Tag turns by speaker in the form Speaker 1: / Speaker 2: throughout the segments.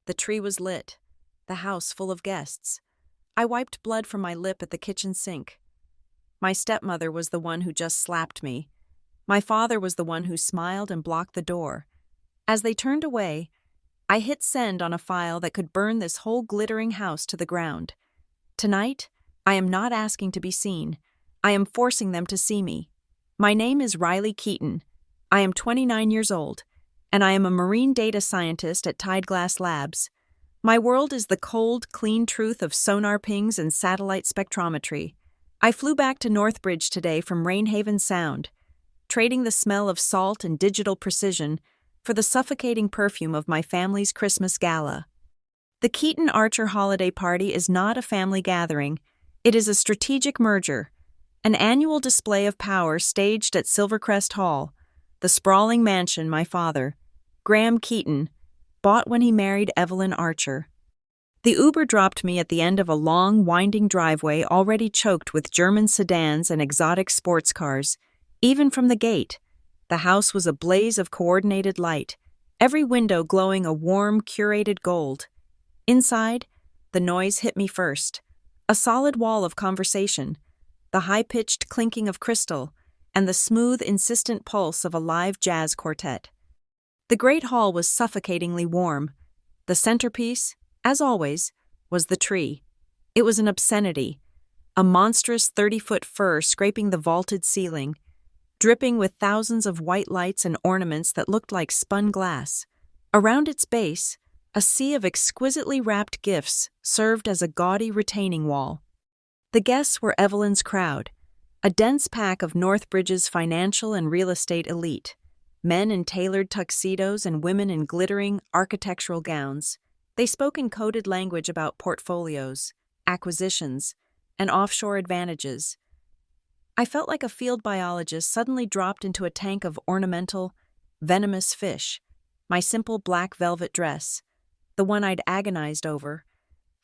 Speaker 1: The tree was lit, the house full of guests. I wiped blood from my lip at the kitchen sink. My stepmother was the one who just slapped me. My father was the one who smiled and blocked the door. As they turned away, I hit send on a file that could burn this whole glittering house to the ground. Tonight, I am not asking to be seen. I am forcing them to see me. My name is Riley Keaton. I am 29 years old, and I am a marine data scientist at Tideglass Labs. My world is the cold, clean truth of sonar pings and satellite spectrometry. I flew back to Northbridge today from Rainhaven Sound, trading the smell of salt and digital precision for the suffocating perfume of my family's Christmas gala. The Keaton Archer holiday party is not a family gathering. It is a strategic merger, an annual display of power staged at Silvercrest Hall, the sprawling mansion my father, Graham Keaton, bought when he married Evelyn Archer. The Uber dropped me at the end of a long, winding driveway already choked with German sedans and exotic sports cars. Even from the gate, the house was a blaze of coordinated light, every window glowing a warm, curated gold. Inside, the noise hit me first. A solid wall of conversation, the high-pitched clinking of crystal, and the smooth, insistent pulse of a live jazz quartet. The great hall was suffocatingly warm. The centerpiece, as always, was the tree. It was an obscenity, a monstrous 30-foot fir scraping the vaulted ceiling, dripping with thousands of white lights and ornaments that looked like spun glass. Around its base, a sea of exquisitely wrapped gifts served as a gaudy retaining wall. The guests were Evelyn's crowd, a dense pack of Northbridge's financial and real estate elite, men in tailored tuxedos and women in glittering architectural gowns. They spoke in coded language about portfolios, acquisitions, and offshore advantages. I felt like a field biologist suddenly dropped into a tank of ornamental, venomous fish. My simple black velvet dress, the one I'd agonized over,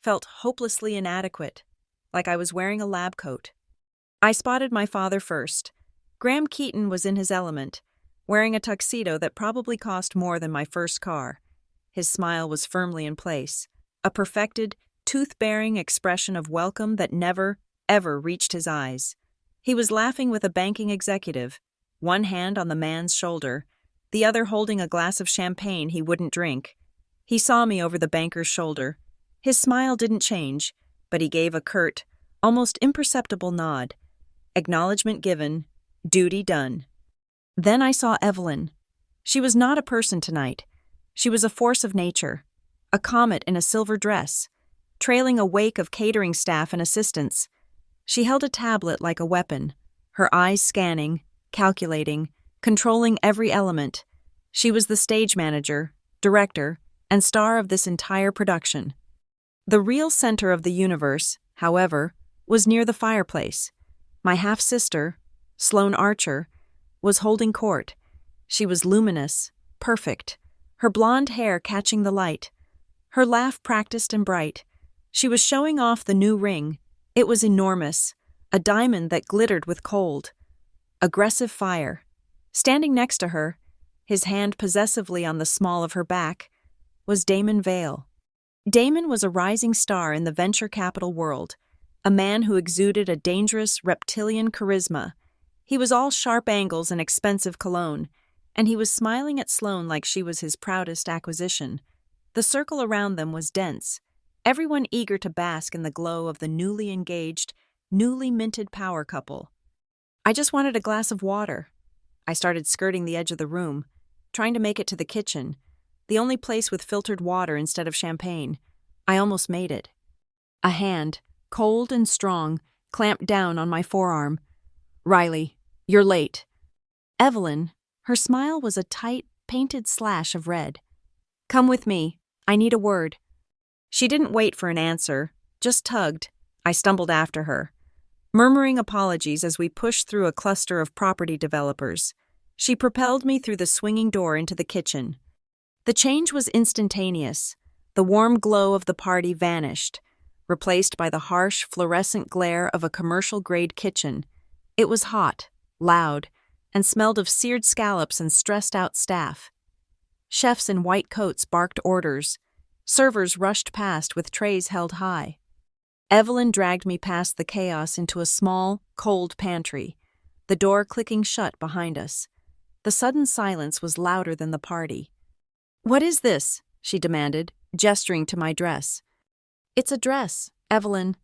Speaker 1: felt hopelessly inadequate, like I was wearing a lab coat. I spotted my father first. Graham Keaton was in his element, wearing a tuxedo that probably cost more than my first car. His smile was firmly in place, a perfected, tooth-bearing expression of welcome that never, ever reached his eyes. He was laughing with a banking executive, one hand on the man's shoulder, the other holding a glass of champagne he wouldn't drink. He saw me over the banker's shoulder. His smile didn't change, but he gave a curt, almost imperceptible nod. Acknowledgement given, duty done. Then I saw Evelyn. She was not a person tonight. She was a force of nature, a comet in a silver dress, trailing a wake of catering staff and assistants. She held a tablet like a weapon, her eyes scanning, calculating, controlling every element. She was the stage manager, director, and star of this entire production. The real center of the universe, however, was near the fireplace. My half-sister, Sloane Archer, was holding court. She was luminous, perfect, her blonde hair catching the light, her laugh practiced and bright. She was showing off the new ring. It was enormous, a diamond that glittered with cold. Aggressive fire. Standing next to her, his hand possessively on the small of her back, was Damon Vale. Damon was a rising star in the venture capital world, a man who exuded a dangerous reptilian charisma. He was all sharp angles and expensive cologne, and he was smiling at Sloane like she was his proudest acquisition. The circle around them was dense, everyone eager to bask in the glow of the newly engaged, newly minted power couple. I just wanted a glass of water. I started skirting the edge of the room, trying to make it to the kitchen, the only place with filtered water instead of champagne. I almost made it. A hand, cold and strong, clamped down on my forearm. "Riley, you're late." Evelyn, her smile was a tight, painted slash of red. "Come with me. I need a word." She didn't wait for an answer, just tugged. I stumbled after her, murmuring apologies as we pushed through a cluster of property developers. She propelled me through the swinging door into the kitchen. The change was instantaneous. The warm glow of the party vanished, replaced by the harsh, fluorescent glare of a commercial-grade kitchen. It was hot, loud, and smelled of seared scallops and stressed-out staff. Chefs in white coats barked orders. Servers rushed past with trays held high. Evelyn dragged me past the chaos into a small, cold pantry, the door clicking shut behind us. The sudden silence was louder than the party. "What is this?" she demanded, gesturing to my dress. "It's a dress, Evelyn."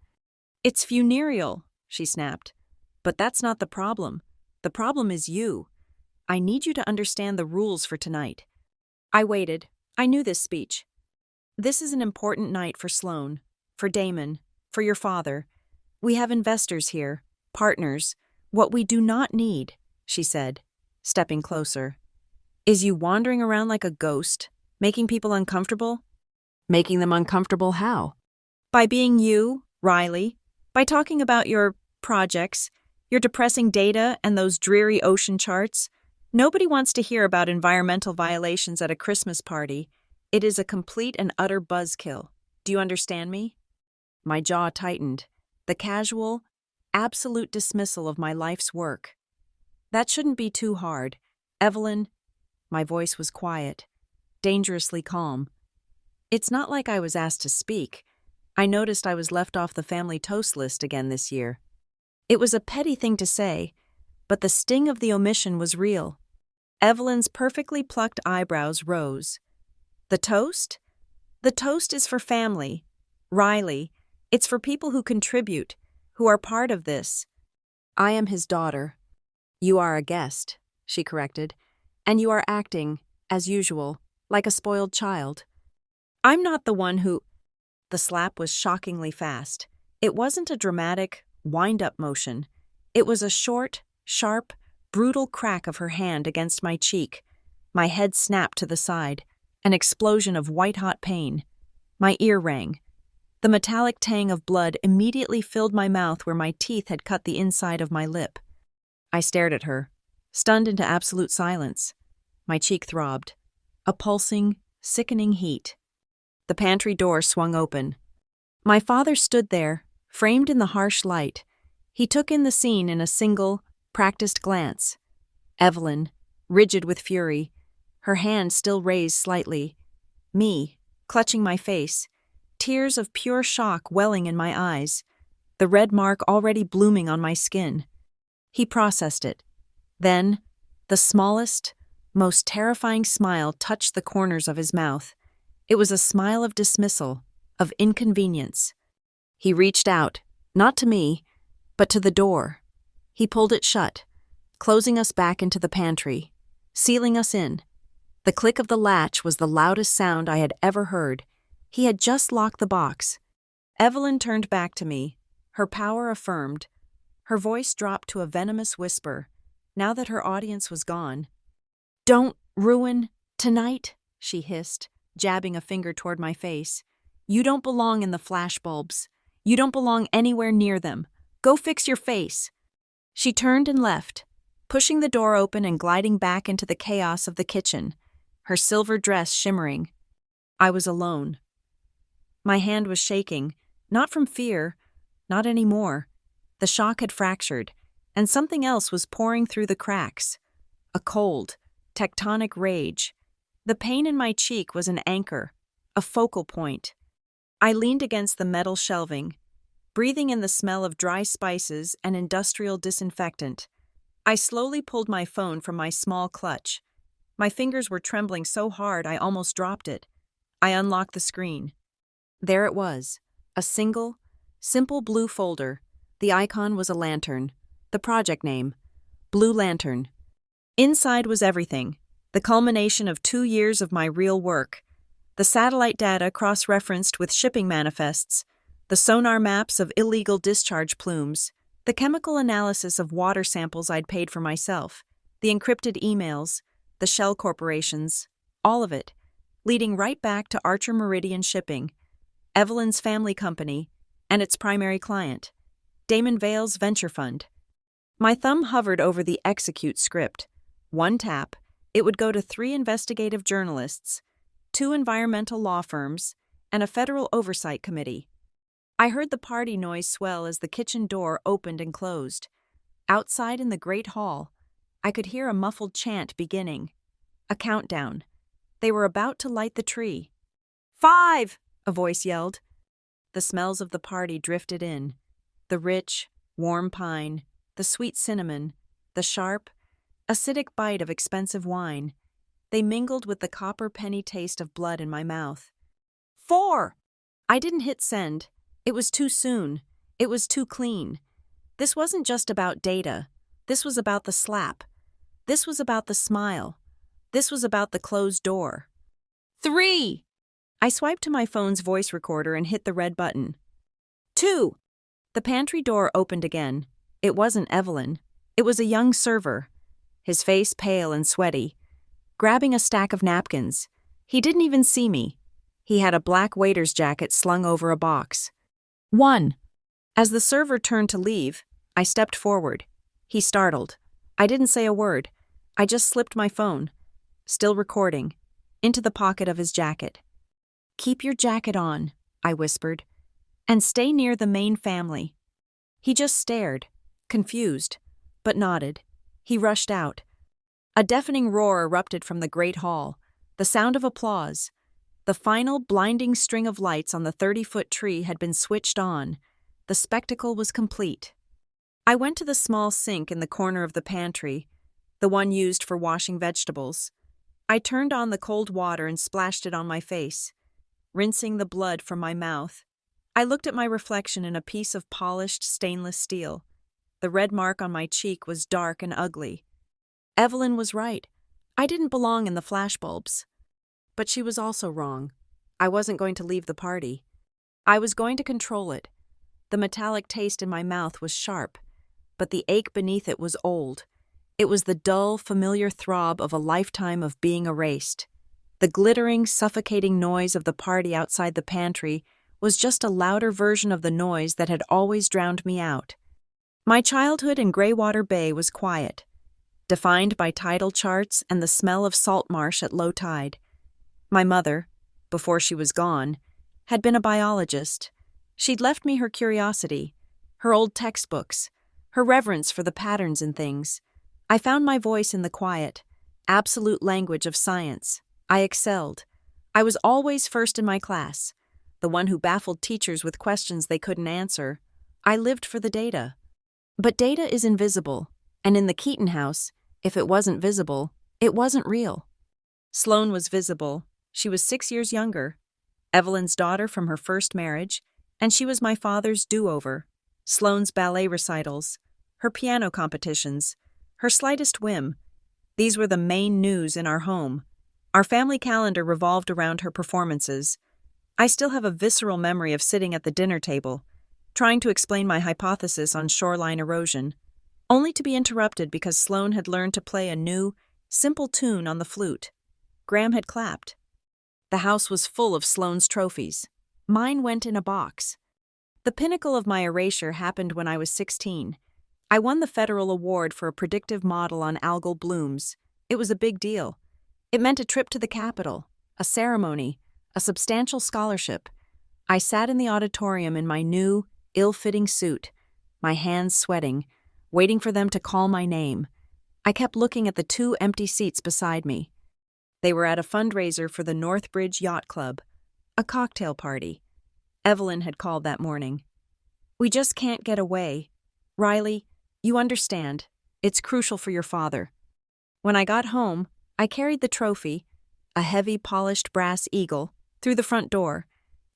Speaker 1: "It's funereal," she snapped. "But that's not the problem. The problem is you. I need you to understand the rules for tonight." I waited. I knew this speech. "This is an important night for Sloan, for Damon, for your father. We have investors here, partners. What we do not need," she said, stepping closer, "is you wandering around like a ghost, making people uncomfortable." "Making them uncomfortable how?" "By being you, Riley. By talking about your projects, your depressing data, and those dreary ocean charts. Nobody wants to hear about environmental violations at a Christmas party. It is a complete and utter buzzkill. Do you understand me?" My jaw tightened. The casual, absolute dismissal of my life's work. "That shouldn't be too hard. Evelyn," my voice was quiet, dangerously calm. It's not like I was asked to speak. I noticed I was left off the family toast list again this year. It was a petty thing to say, but the sting of the omission was real. Evelyn's perfectly plucked eyebrows rose. "The toast? The toast is for family. Riley, it's for people who contribute, who are part of this." "I am his daughter. You are a guest," she corrected, "and you are acting, as usual, like a spoiled child." "I'm not the one who—" The slap was shockingly fast. It wasn't a dramatic, wind-up motion. It was a short, sharp, brutal crack of her hand against my cheek. My head snapped to the side, an explosion of white-hot pain. My ear rang. The metallic tang of blood immediately filled my mouth where my teeth had cut the inside of my lip. I stared at her, stunned into absolute silence. My cheek throbbed. A pulsing, sickening heat. The pantry door swung open. My father stood there, framed in the harsh light. He took in the scene in a single, practiced glance. Evelyn, rigid with fury, her hand still raised slightly. Me, clutching my face, tears of pure shock welling in my eyes, the red mark already blooming on my skin. He processed it. Then, the smallest, most terrifying smile touched the corners of his mouth. It was a smile of dismissal, of inconvenience. He reached out, not to me, but to the door. He pulled it shut, closing us back into the pantry, sealing us in. The click of the latch was the loudest sound I had ever heard. He had just locked the box. Evelyn turned back to me, her power affirmed. Her voice dropped to a venomous whisper, now that her audience was gone. "Don't ruin tonight," she hissed, jabbing a finger toward my face. "You don't belong in the flashbulbs. You don't belong anywhere near them. Go fix your face." She turned and left, pushing the door open and gliding back into the chaos of the kitchen, her silver dress shimmering. I was alone. My hand was shaking, not from fear, not anymore. The shock had fractured, and something else was pouring through the cracks. A cold, tectonic rage. The pain in my cheek was an anchor, a focal point. I leaned against the metal shelving, breathing in the smell of dry spices and industrial disinfectant. I slowly pulled my phone from my small clutch. My fingers were trembling so hard I almost dropped it. I unlocked the screen. There it was, a single, simple blue folder. The icon was a lantern. The project name, Blue Lantern. Inside was everything, the culmination of 2 years of my real work. The satellite data cross-referenced with shipping manifests, the sonar maps of illegal discharge plumes, the chemical analysis of water samples I'd paid for myself, the encrypted emails, the shell corporations, all of it, leading right back to Archer Meridian Shipping, Evelyn's family company, and its primary client, Damon Vale's venture fund. My thumb hovered over the execute script. One tap, it would go to 3 investigative journalists, 2 environmental law firms, and a federal oversight committee. I heard the party noise swell as the kitchen door opened and closed. Outside in the great hall, I could hear a muffled chant beginning. A countdown. They were about to light the tree. 5, a voice yelled. The smells of the party drifted in. The rich, warm pine, the sweet cinnamon, the sharp, acidic bite of expensive wine. They mingled with the copper penny taste of blood in my mouth. 4! I didn't hit send. It was too soon. It was too clean. This wasn't just about data. This was about the slap. This was about the smile. This was about the closed door. 3! I swiped to my phone's voice recorder and hit the red button. 2! The pantry door opened again. It wasn't Evelyn. It was a young server, his face pale and sweaty, grabbing a stack of napkins. He didn't even see me. He had a black waiter's jacket slung over a box. 1! As the server turned to leave, I stepped forward. He startled. I didn't say a word. I just slipped my phone, still recording, into the pocket of his jacket. "Keep your jacket on," I whispered, "and stay near the main family." He just stared, confused, but nodded. He rushed out. A deafening roar erupted from the great hall, the sound of applause. The final blinding string of lights on the 30-foot tree had been switched on. The spectacle was complete. I went to the small sink in the corner of the pantry, the one used for washing vegetables. I turned on the cold water and splashed it on my face, rinsing the blood from my mouth. I looked at my reflection in a piece of polished stainless steel. The red mark on my cheek was dark and ugly. Evelyn was right. I didn't belong in the flashbulbs. But she was also wrong. I wasn't going to leave the party. I was going to control it. The metallic taste in my mouth was sharp, but the ache beneath it was old. It was the dull, familiar throb of a lifetime of being erased. The glittering, suffocating noise of the party outside the pantry was just a louder version of the noise that had always drowned me out. My childhood in Greywater Bay was quiet, defined by tidal charts and the smell of salt marsh at low tide. My mother, before she was gone, had been a biologist. She'd left me her curiosity, her old textbooks, her reverence for the patterns in things. I found my voice in the quiet, absolute language of science. I excelled. I was always first in my class, the one who baffled teachers with questions they couldn't answer. I lived for the data. But data is invisible, and in the Keaton house, if it wasn't visible, it wasn't real. Sloane was visible. She was 6 years younger, Evelyn's daughter from her first marriage, and she was my father's do-over. Sloane's ballet recitals, her piano competitions, her slightest whim. These were the main news in our home. Our family calendar revolved around her performances. I still have a visceral memory of sitting at the dinner table, trying to explain my hypothesis on shoreline erosion, only to be interrupted because Sloane had learned to play a new, simple tune on the flute. Graham had clapped. The house was full of Sloane's trophies. Mine went in a box. The pinnacle of my erasure happened when I was 16. I won the federal award for a predictive model on algal blooms. It was a big deal. It meant a trip to the Capitol, a ceremony, a substantial scholarship. I sat in the auditorium in my new, ill-fitting suit, my hands sweating, waiting for them to call my name. I kept looking at the 2 empty seats beside me. They were at a fundraiser for the Northbridge Yacht Club, a cocktail party. Evelyn had called that morning. "We just can't get away. Riley, you understand. It's crucial for your father." When I got home, I carried the trophy, a heavy polished brass eagle, through the front door.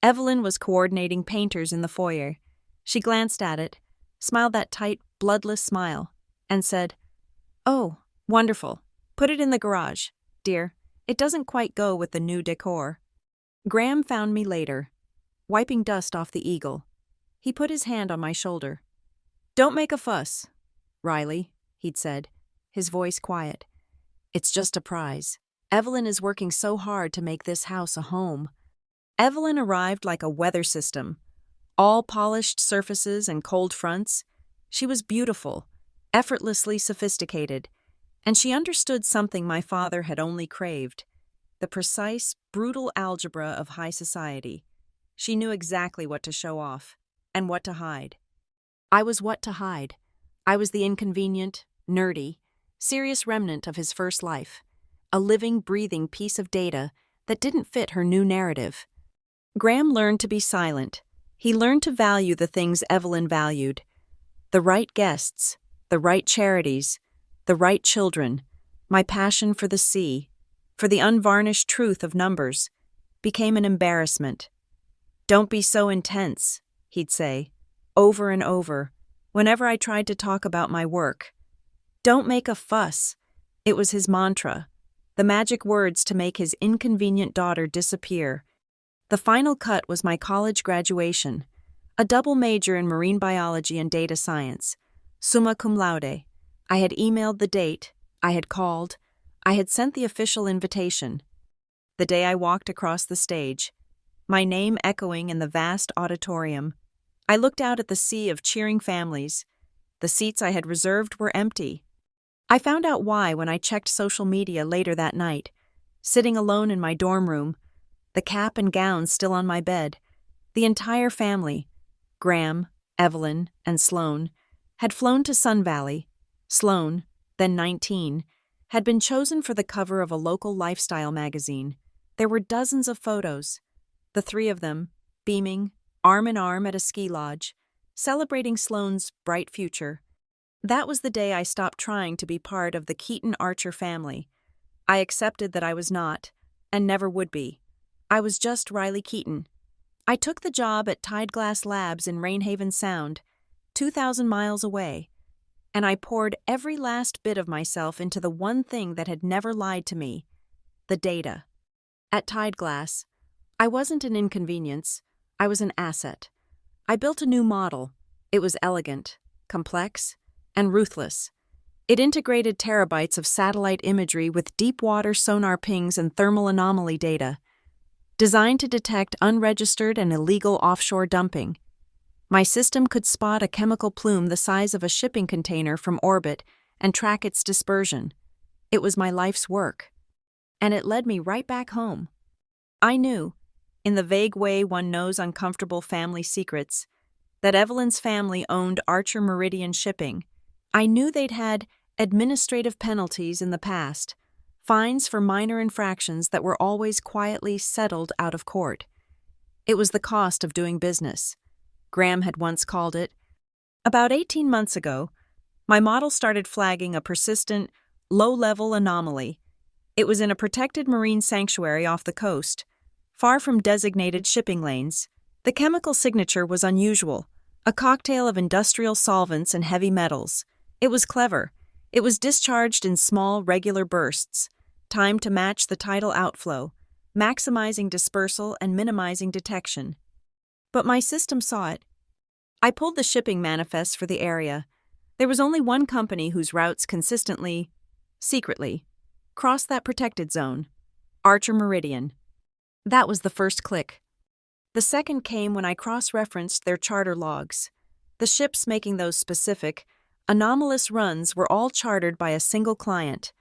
Speaker 1: Evelyn was coordinating painters in the foyer. She glanced at it, smiled that tight, bloodless smile, and said, "Oh, wonderful. Put it in the garage, dear. It doesn't quite go with the new decor." Graham found me later, wiping dust off the eagle. He put his hand on my shoulder. "Don't make a fuss, Riley," he'd said, his voice quiet. "It's just a prize. Evelyn is working so hard to make this house a home." Evelyn arrived like a weather system, all polished surfaces and cold fronts. She was beautiful, effortlessly sophisticated, and she understood something my father had only craved, the precise, brutal algebra of high society. She knew exactly what to show off and what to hide. I was what to hide. I was the inconvenient, nerdy, serious remnant of his first life, a living, breathing piece of data that didn't fit her new narrative. Graham learned to be silent. He learned to value the things Evelyn valued: the right guests, the right charities, the right children. My passion for the sea, for the unvarnished truth of numbers, became an embarrassment. "Don't be so intense," he'd say, over and over, whenever I tried to talk about my work. "Don't make a fuss." It was his mantra, the magic words to make his inconvenient daughter disappear. The final cut was my college graduation, a double major in marine biology and data science, summa cum laude. I had emailed the date, I had called, I had sent the official invitation. The day I walked across the stage, my name echoing in the vast auditorium, I looked out at the sea of cheering families. The seats I had reserved were empty. I found out why when I checked social media later that night, sitting alone in my dorm room, the cap and gown still on my bed. The entire family, Graham, Evelyn, and Sloane, had flown to Sun Valley. Sloane, then 19, had been chosen for the cover of a local lifestyle magazine. There were dozens of photos, the three of them, beaming, arm in arm at a ski lodge, celebrating Sloane's bright future. That was the day I stopped trying to be part of the Keaton Archer family. I accepted that I was not, and never would be. I was just Riley Keaton. I took the job at Tideglass Labs in Rainhaven Sound, 2,000 miles away, and I poured every last bit of myself into the one thing that had never lied to me: the data. At Tideglass, I wasn't an inconvenience, I was an asset. I built a new model. It was elegant, complex, and ruthless. It integrated terabytes of satellite imagery with deep water sonar pings and thermal anomaly data, designed to detect unregistered and illegal offshore dumping. My system could spot a chemical plume the size of a shipping container from orbit and track its dispersion. It was my life's work. And it led me right back home. I knew, in the vague way one knows uncomfortable family secrets, that Evelyn's family owned Archer Meridian Shipping. I knew they'd had administrative penalties in the past, fines for minor infractions that were always quietly settled out of court. It was the cost of doing business, Graham had once called it. About 18 months ago, my model started flagging a persistent, low-level anomaly. It was in a protected marine sanctuary off the coast, far from designated shipping lanes. The chemical signature was unusual, a cocktail of industrial solvents and heavy metals. It was clever. It was discharged in small, regular bursts, timed to match the tidal outflow, maximizing dispersal and minimizing detection. But my system saw it. I pulled the shipping manifests for the area. There was only one company whose routes consistently, secretly, crossed that protected zone: Archer Meridian. That was the first click. The second came when I cross-referenced their charter logs. The ships making those specific, anomalous runs were all chartered by a single client,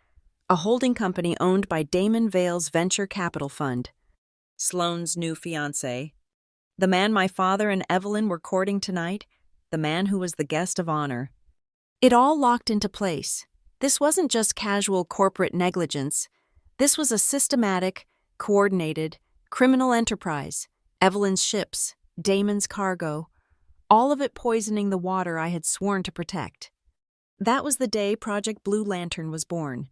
Speaker 1: a holding company owned by Damon Vale's venture capital fund. Sloane's new fiancé, the man my father and Evelyn were courting tonight, the man who was the guest of honor. It all locked into place. This wasn't just casual corporate negligence. This was a systematic, coordinated, criminal enterprise. Evelyn's ships, Damon's cargo, all of it poisoning the water I had sworn to protect. That was the day Project Blue Lantern was born.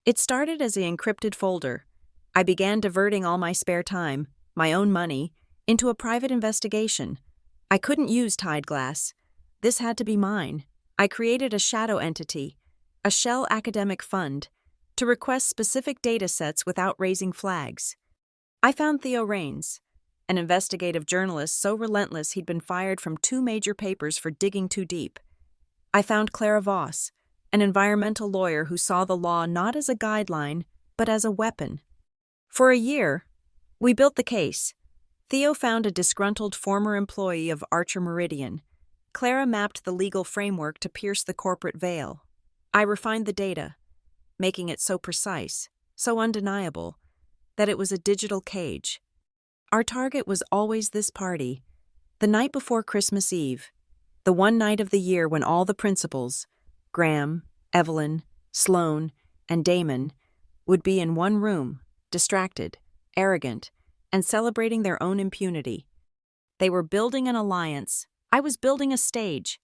Speaker 1: It started as an encrypted folder. I began diverting all my spare time, my own money, into a private investigation. I couldn't use Tideglass. This had to be mine. I created a shadow entity, a shell academic fund, to request specific data sets without raising flags. I found Theo Raines, an investigative journalist so relentless he'd been fired from 2 major papers for digging too deep. I found Clara Voss, an environmental lawyer who saw the law not as a guideline, but as a weapon. For a year, we built the case. Theo found a disgruntled former employee of Archer Meridian. Clara mapped the legal framework to pierce the corporate veil. I refined the data, making it so precise, so undeniable, that it was a digital cage. Our target was always this party, the night before Christmas Eve, the one night of the year when all the principals, Graham, Evelyn, Sloane, and Damon, would be in one room, distracted, arrogant, and celebrating their own impunity. They were building an alliance. I was building a stage.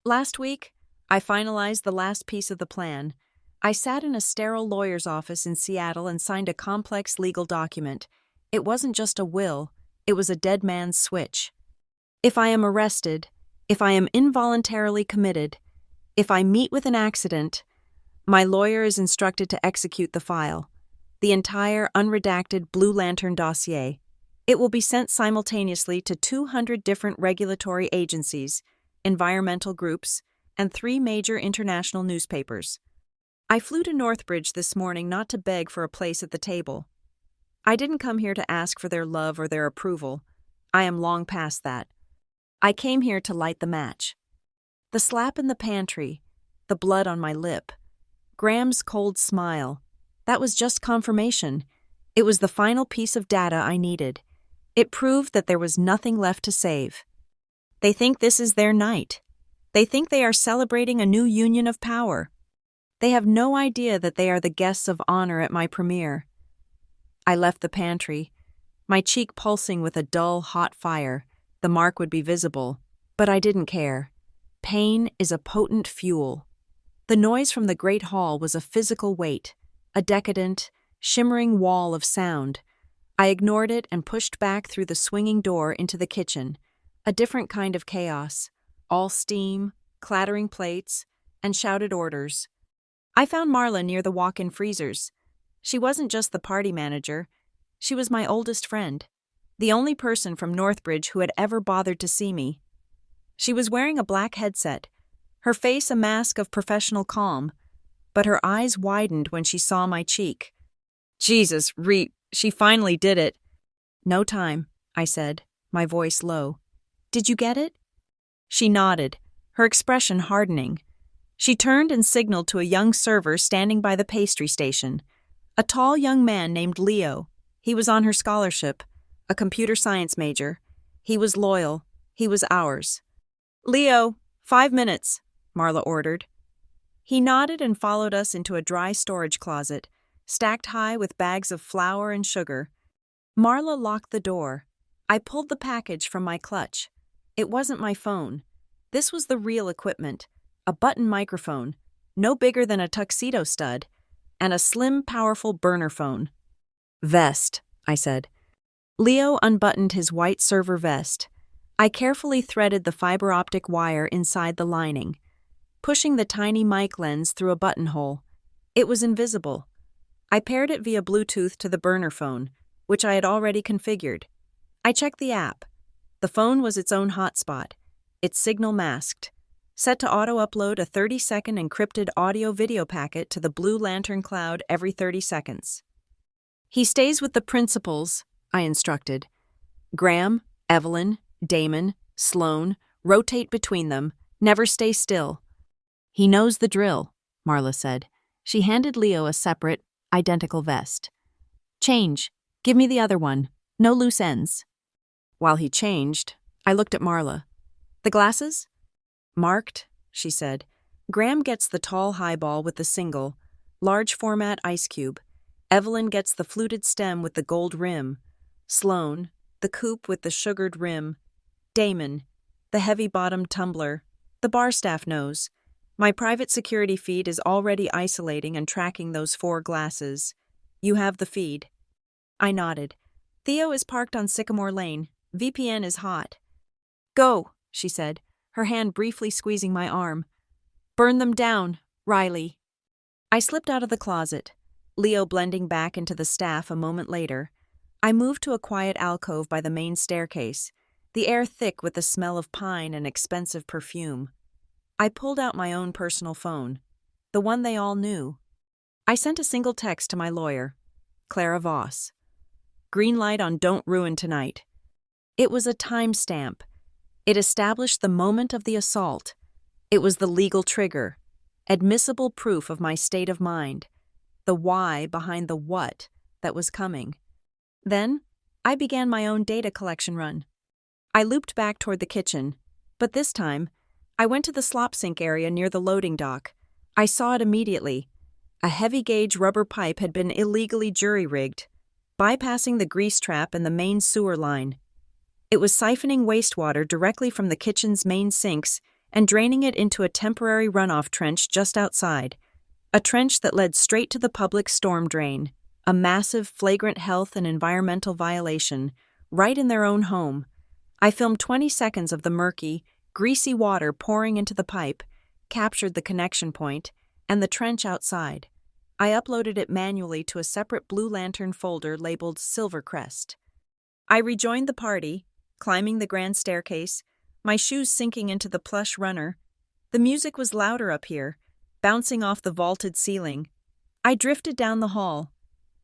Speaker 1: Last week, I finalized the last piece of the plan. I sat in a sterile lawyer's office in Seattle and signed a complex legal document. It wasn't just a will, it was a dead man's switch. If I am arrested, if I am involuntarily committed, if I meet with an accident, my lawyer is instructed to execute the file, the entire unredacted Blue Lantern dossier. It will be sent simultaneously to 200 different regulatory agencies, environmental groups, and 3 major international newspapers. I flew to Northbridge this morning not to beg for a place at the table. I didn't come here to ask for their love or their approval. I am long past that. I came here to light the match. The slap in the pantry, the blood on my lip, Graham's cold smile, that was just confirmation. It was the final piece of data I needed. It proved that there was nothing left to save. They think this is their night. They think they are celebrating a new union of power. They have no idea that they are the guests of honor at my premiere. I left the pantry, my cheek pulsing with a dull, hot fire. The mark would be visible, but I didn't care. Pain is a potent fuel. The noise from the great hall was a physical weight, a decadent, shimmering wall of sound. I ignored it and pushed back through the swinging door into the kitchen, a different kind of chaos, all steam, clattering plates, and shouted orders. I found Marla near the walk-in freezers. She wasn't just the party manager. She was my oldest friend, the only person from Northbridge who had ever bothered to see me. She was wearing a black headset, her face a mask of professional calm, but her eyes widened when she saw my cheek. Jesus, she finally did it. No time, I said, my voice low. Did you get it? She nodded, her expression hardening. She turned and signaled to a young server standing by the pastry station. A tall young man named Leo. He was on her scholarship, a computer science major. He was loyal. He was ours. Leo, 5 minutes, Marla ordered. He nodded and followed us into a dry storage closet, stacked high with bags of flour and sugar. Marla locked the door. I pulled the package from my clutch. It wasn't my phone. This was the real equipment, a button microphone, no bigger than a tuxedo stud, and a slim, powerful burner phone. Vest, I said. Leo unbuttoned his white server vest. I carefully threaded the fiber optic wire inside the lining, pushing the tiny mic lens through a buttonhole. It was invisible. I paired it via Bluetooth to the burner phone, which I had already configured. I checked the app. The phone was its own hotspot, its signal masked, set to auto-upload a 30-second encrypted audio-video packet to the Blue Lantern cloud every 30 seconds. He stays with the principals, I instructed. Graham, Evelyn, Damon, Sloane, rotate between them, never stay still. He knows the drill, Marla said. She handed Leo a separate, identical vest. Change. Give me the other one. No loose ends. While he changed, I looked at Marla. The glasses? Marked, she said. Graham gets the tall highball with the single, large format ice cube. Evelyn gets the fluted stem with the gold rim. Sloane, the coupe with the sugared rim. Damon, the heavy-bottomed tumbler. The bar staff knows. My private security feed is already isolating and tracking those 4 glasses. You have the feed. I nodded. Theo is parked on Sycamore Lane. VPN is hot. Go, she said, her hand briefly squeezing my arm. Burn them down, Riley. I slipped out of the closet, Leo blending back into the staff a moment later. I moved to a quiet alcove by the main staircase, the air thick with the smell of pine and expensive perfume. I pulled out my own personal phone, the one they all knew. I sent a single text to my lawyer, Clara Voss. Green light on Don't Ruin Tonight. It was a timestamp. It established the moment of the assault. It was the legal trigger, admissible proof of my state of mind, the why behind the what that was coming. Then, I began my own data collection run. I looped back toward the kitchen, but this time, I went to the slop sink area near the loading dock. I saw it immediately. A heavy-gauge rubber pipe had been illegally jury-rigged. bypassing the grease trap and the main sewer line. It was siphoning wastewater directly from the kitchen's main sinks and draining it into a temporary runoff trench just outside, a trench that led straight to the public storm drain, a massive, flagrant health and environmental violation, right in their own home. I filmed 20 seconds of the murky, greasy water pouring into the pipe, captured the connection point, and the trench outside. I uploaded it manually to a separate Blue Lantern folder labeled Silvercrest. I rejoined the party, climbing the grand staircase, my shoes sinking into the plush runner. The music was louder up here, bouncing off the vaulted ceiling. I drifted down the hall,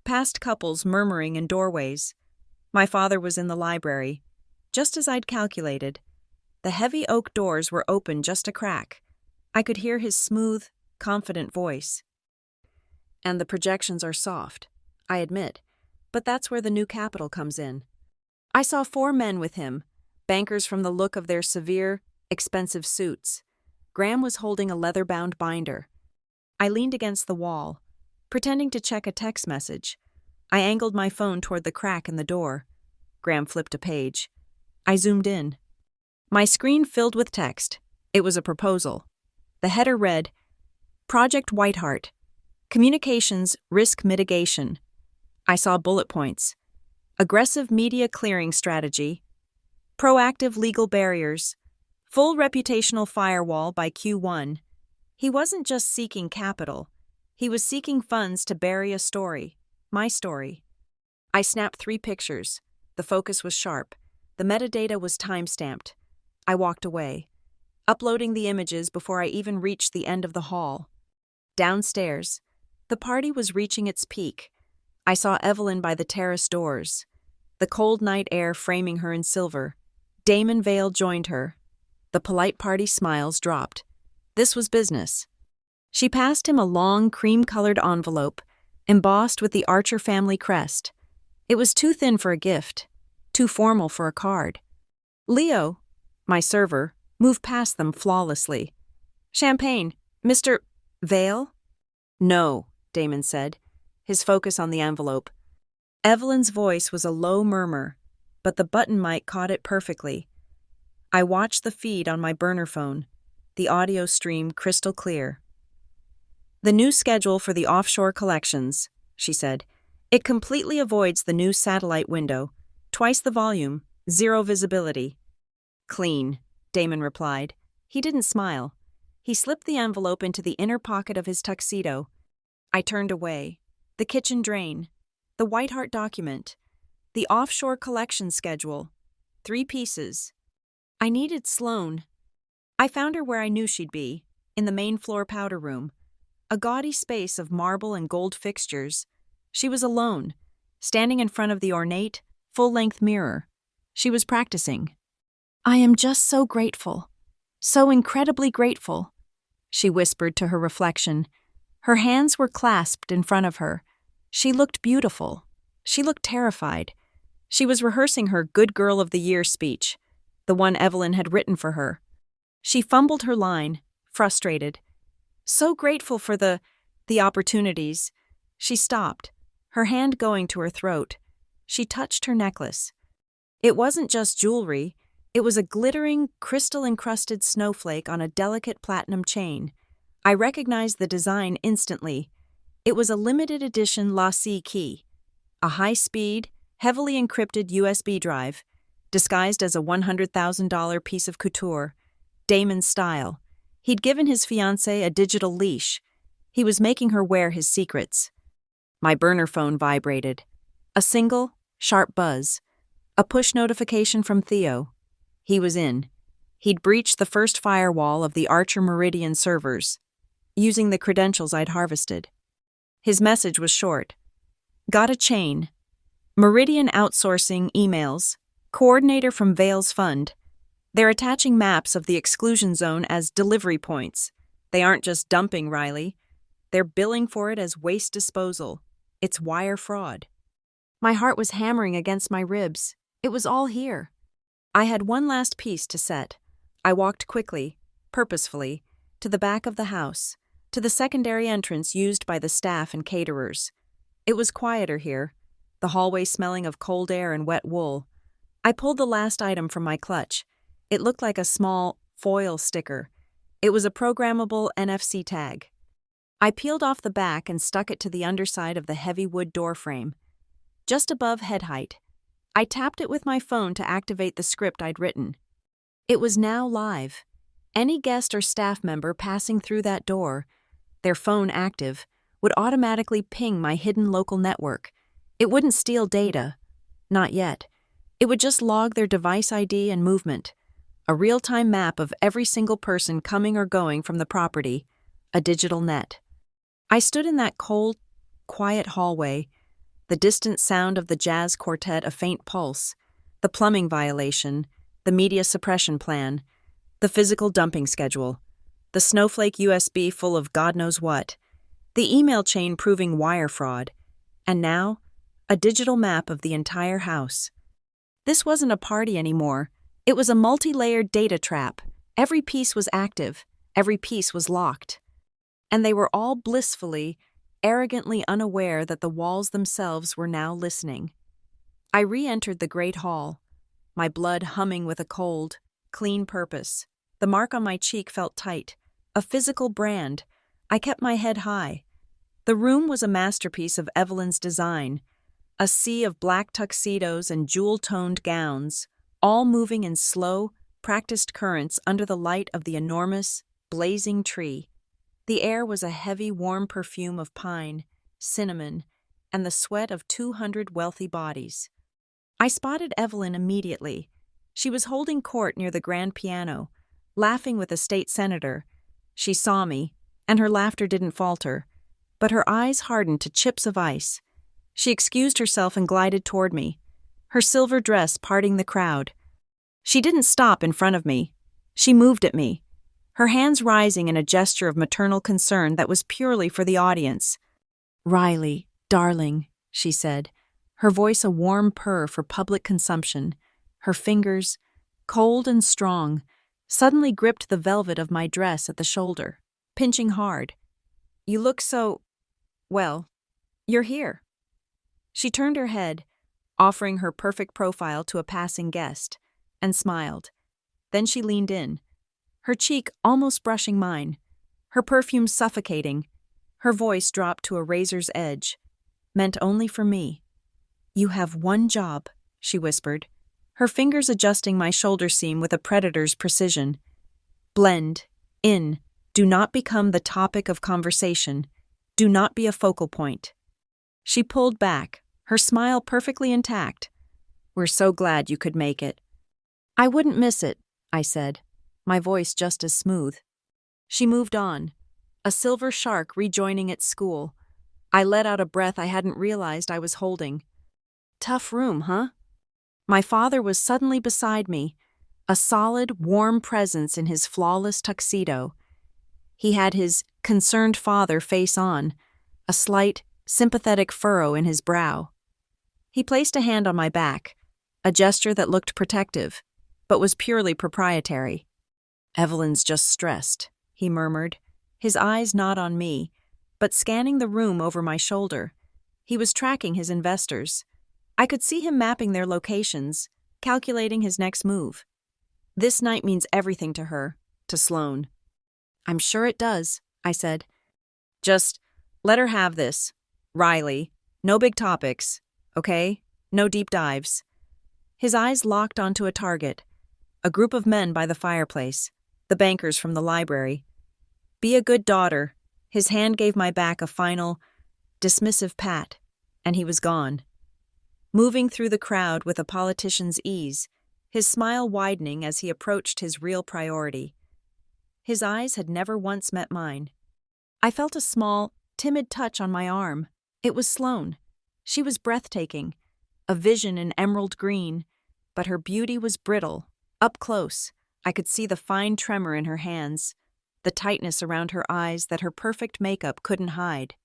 Speaker 1: past couples murmuring in doorways. My father was in the library, just as I'd calculated. The heavy oak doors were open just a crack. I could hear his smooth, confident voice. And the projections are soft, I admit, but that's where the new capital comes in. I saw 4 men with him, bankers from the look of their severe, expensive suits. Graham was holding a leather-bound binder. I leaned against the wall, pretending to check a text message. I angled my phone toward the crack in the door. Graham flipped a page. I zoomed in. My screen filled with text. It was a proposal. The header read, Project Whiteheart, Communications Risk Mitigation. I saw bullet points. Aggressive media clearing strategy. Proactive legal barriers. Full reputational firewall by Q1. He wasn't just seeking capital. He was seeking funds to bury a story. My story. I snapped 3 pictures. The focus was sharp. The metadata was time-stamped. I walked away, uploading the images before I even reached the end of the hall. Downstairs, the party was reaching its peak. I saw Evelyn by the terrace doors, the cold night air framing her in silver. Damon Vale joined her. The polite party smiles dropped. This was business. She passed him a long, cream-colored envelope, embossed with the Archer family crest. It was too thin for a gift, too formal for a card. Leo, my server, moved past them flawlessly. Champagne, Mr. Vale? No, Damon said, his focus on the envelope. Evelyn's voice was a low murmur, but the button mic caught it perfectly. I watched the feed on my burner phone, the audio stream crystal clear. The new schedule for the offshore collections, she said. It completely avoids the new satellite window. Twice the volume, 0 visibility. Clean, Damon replied. He didn't smile. He slipped the envelope into the inner pocket of his tuxedo. I turned away. The kitchen drain. The Whiteheart document. The offshore collection schedule. 3 pieces. I needed Sloane. I found her where I knew she'd be, in the main floor powder room. A gaudy space of marble and gold fixtures. She was alone, standing in front of the ornate, full-length mirror. She was practicing. I am just so grateful. So incredibly grateful, she whispered to her reflection. Her hands were clasped in front of her. She looked beautiful. She looked terrified. She was rehearsing her Good Girl of the Year speech, the one Evelyn had written for her. She fumbled her line, frustrated. So grateful for the opportunities. She stopped, her hand going to her throat. She touched her necklace. It wasn't just jewelry. It was a glittering, crystal-encrusted snowflake on a delicate platinum chain. I recognized the design instantly. It was a limited edition Lassie key, a high-speed, heavily encrypted USB drive, disguised as a $100,000 piece of couture, Damon's style. He'd given his fiancée a digital leash. He was making her wear his secrets. My burner phone vibrated. A single, sharp buzz. A push notification from Theo. He was in. He'd breached the first firewall of the Archer Meridian servers, using the credentials I'd harvested. His message was short. Got a chain. Meridian outsourcing emails. Coordinator from Vale's fund. They're attaching maps of the exclusion zone as delivery points. They aren't just dumping Riley. They're billing for it as waste disposal. It's wire fraud. My heart was hammering against my ribs. It was all here. I had one last piece to set. I walked quickly, purposefully, to the back of the house, to the secondary entrance used by the staff and caterers. It was quieter here. the hallway smelling of cold air and wet wool. I pulled the last item from my clutch. It looked like a small foil sticker. It was a programmable NFC tag. I peeled off the back and stuck it to the underside of the heavy wood door frame, just above head height. I tapped it with my phone to activate the script I'd written. It was now live. Any guest or staff member passing through that door, their phone active, would automatically ping my hidden local network. It wouldn't steal data. Not yet. It would just log their device ID and movement. A real-time map of every single person coming or going from the property. A digital net. I stood in that cold, quiet hallway, the distant sound of the jazz quartet a faint pulse, the plumbing violation, the media suppression plan, the physical dumping schedule, the snowflake USB full of God knows what, the email chain proving wire fraud, and now, a digital map of the entire house. This wasn't a party anymore. It was a multi-layered data trap. Every piece was active. Every piece was locked. And they were all blissfully, arrogantly unaware that the walls themselves were now listening. I re-entered the great hall, my blood humming with a cold, clean purpose. The mark on my cheek felt tight, a physical brand. I kept my head high. The room was a masterpiece of Evelyn's design, a sea of black tuxedos and jewel-toned gowns, all moving in slow, practiced currents under the light of the enormous, blazing tree. The air was a heavy, warm perfume of pine, cinnamon, and the sweat of 200 wealthy bodies. I spotted Evelyn immediately. She was holding court near the grand piano, laughing with a state senator. She saw me, and her laughter didn't falter, but her eyes hardened to chips of ice. She excused herself and glided toward me, her silver dress parting the crowd. She didn't stop in front of me. She moved at me, her hands rising in a gesture of maternal concern that was purely for the audience. "Riley, darling," she said, her voice a warm purr for public consumption. Her fingers, cold and strong, suddenly gripped the velvet of my dress at the shoulder, pinching hard. "You look so... well, you're here." She turned her head, offering her perfect profile to a passing guest, and smiled. Then she leaned in, her cheek almost brushing mine, her perfume suffocating. Her voice dropped to a razor's edge, meant only for me. "You have one job," she whispered, her fingers adjusting my shoulder seam with a predator's precision. "Blend in. Do not become the topic of conversation. Do not be a focal point." She pulled back, her smile perfectly intact. "We're so glad you could make it." "I wouldn't miss it," I said, my voice just as smooth. She moved on, a silver shark rejoining its school. I let out a breath I hadn't realized I was holding. "Tough room, huh?" My father was suddenly beside me, a solid, warm presence in his flawless tuxedo. He had his concerned father face on, a slight, sympathetic furrow in his brow. He placed a hand on my back, a gesture that looked protective, but was purely proprietary. "Evelyn's just stressed," he murmured, his eyes not on me, but scanning the room over my shoulder. He was tracking his investors. I could see him mapping their locations, calculating his next move. "This night means everything to her," to Sloane. "I'm sure it does," I said. "Just let her have this. Riley, no big topics, okay? No deep dives." His eyes locked onto a target, a group of men by the fireplace, the bankers from the library. "Be a good daughter." His hand gave my back a final, dismissive pat, and he was gone. Moving through the crowd with a politician's ease, his smile widening as he approached his real priority. His eyes had never once met mine. I felt a small, timid touch on my arm. It was Sloane. She was breathtaking, a vision in emerald green, but her beauty was brittle. Up close, I could see the fine tremor in her hands, the tightness around her eyes that her perfect makeup couldn't hide.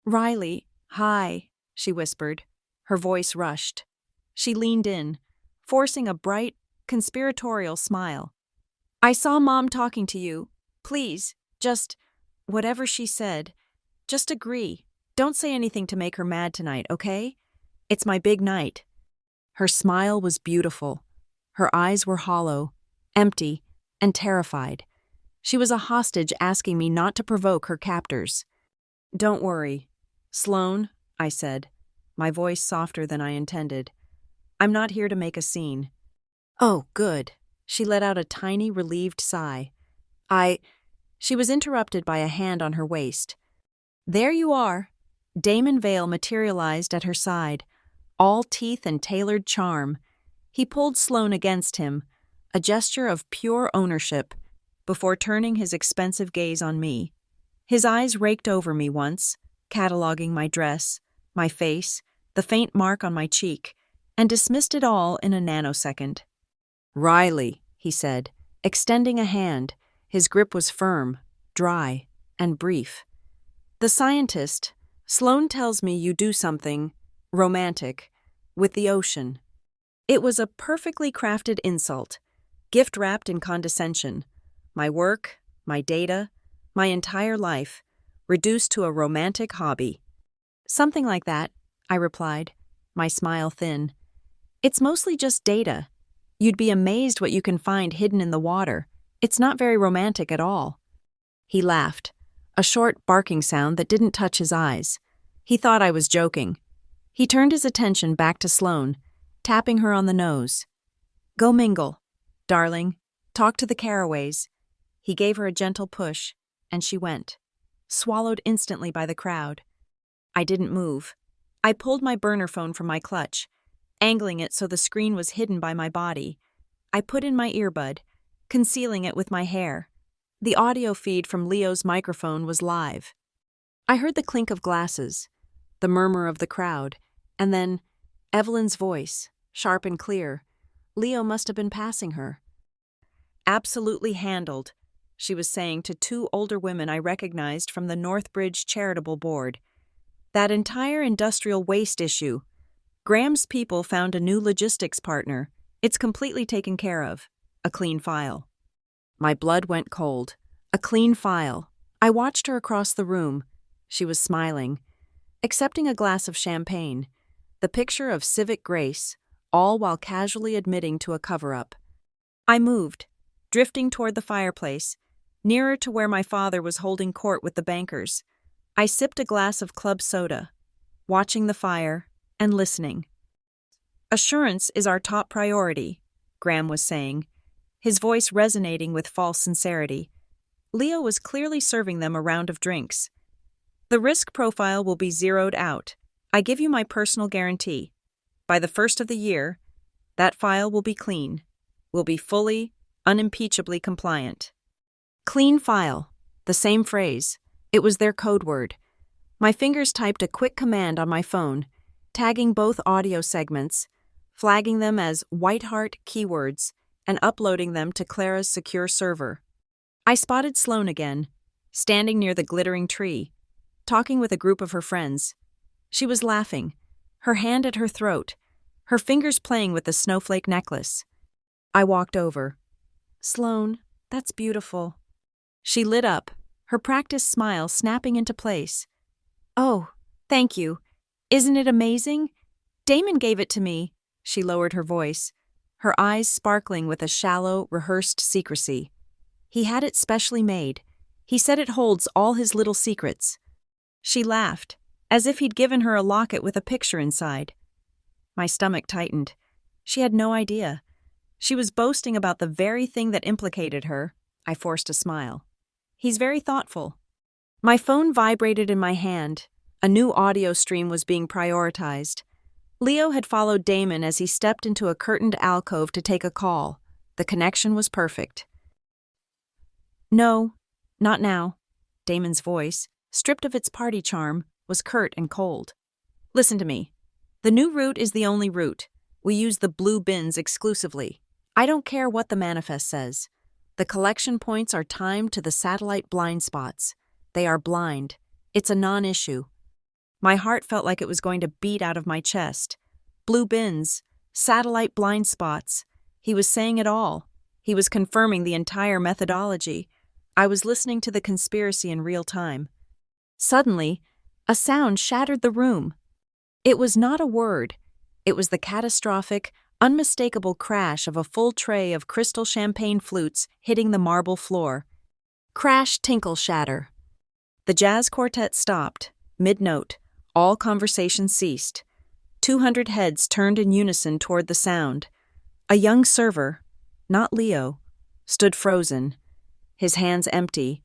Speaker 1: "Riley, hi," she whispered. Her voice rushed. She leaned in, forcing a bright, conspiratorial smile. "I saw Mom talking to you. Please, just, whatever she said, just agree. Don't say anything to make her mad tonight, okay? It's my big night." Her smile was beautiful. Her eyes were hollow, empty, and terrified. She was a hostage asking me not to provoke her captors. "Don't worry, Sloane," I said, my voice softer than I intended. "I'm not here to make a scene." "Oh, good." She let out a tiny, relieved sigh. She was interrupted by a hand on her waist. "There you are." Damon Vale materialized at her side, all teeth and tailored charm. He pulled Sloane against him, a gesture of pure ownership, before turning his expensive gaze on me. His eyes raked over me once, cataloging my dress, my face, the faint mark on my cheek, and dismissed it all in a nanosecond. "Riley," he said, extending a hand. His grip was firm, dry, and brief. "The scientist, Sloane tells me you do something romantic with the ocean." It was a perfectly crafted insult, gift-wrapped in condescension. My work, my data, my entire life, reduced to a romantic hobby. "Something like that," I replied, my smile thin. "It's mostly just data. You'd be amazed what you can find hidden in the water. It's not very romantic at all." He laughed, a short barking sound that didn't touch his eyes. He thought I was joking. He turned his attention back to Sloane, tapping her on the nose. "Go mingle, darling. Talk to the Caraways." He gave her a gentle push, and she went, swallowed instantly by the crowd. I didn't move. I pulled my burner phone from my clutch, angling it so the screen was hidden by my body. I put in my earbud, concealing it with my hair. The audio feed from Leo's microphone was live. I heard the clink of glasses, the murmur of the crowd, and then Evelyn's voice, sharp and clear. Leo must have been passing her. "Absolutely handled," she was saying to two older women I recognized from the Northbridge Charitable Board. "That entire industrial waste issue. Graham's people found a new logistics partner. It's completely taken care of. A clean file." My blood went cold. A clean file. I watched her across the room. She was smiling, accepting a glass of champagne, the picture of civic grace, all while casually admitting to a cover-up. I moved, drifting toward the fireplace, nearer to where my father was holding court with the bankers. I sipped a glass of club soda, watching the fire and listening. "Assurance is our top priority," Graham was saying, his voice resonating with false sincerity. Leo was clearly serving them a round of drinks. "The risk profile will be zeroed out. I give you my personal guarantee. By the first of the year, that file will be clean, will be fully, unimpeachably compliant." Clean file. The same phrase. It was their code word. My fingers typed a quick command on my phone, tagging both audio segments, flagging them as Whiteheart keywords, and uploading them to Clara's secure server. I spotted Sloane again, standing near the glittering tree, talking with a group of her friends. She was laughing, her hand at her throat, her fingers playing with the snowflake necklace. I walked over. "Sloane, that's beautiful." She lit up, her practiced smile snapping into place. "Oh, thank you. Isn't it amazing? Damon gave it to me." She lowered her voice, her eyes sparkling with a shallow, rehearsed secrecy. "He had it specially made. He said it holds all his little secrets." She laughed, as if he'd given her a locket with a picture inside. My stomach tightened. She had no idea. She was boasting about the very thing that implicated her. I forced a smile. "He's very thoughtful." My phone vibrated in my hand. A new audio stream was being prioritized. Leo had followed Damon as he stepped into a curtained alcove to take a call. The connection was perfect. "No, not now." Damon's voice, stripped of its party charm, was curt and cold. "Listen to me. The new route is the only route. We use the blue bins exclusively. I don't care what the manifest says. The collection points are timed to the satellite blind spots. They are blind. It's a non-issue." My heart felt like it was going to beat out of my chest. Blue bins, satellite blind spots. He was saying it all. He was confirming the entire methodology. I was listening to the conspiracy in real time. Suddenly, a sound shattered the room. It was not a word. It was the catastrophic, unmistakable crash of a full tray of crystal champagne flutes hitting the marble floor. Crash, tinkle, shatter. The jazz quartet stopped, mid-note. All conversation ceased. 200 heads turned in unison toward the sound. A young server, not Leo, stood frozen, his hands empty,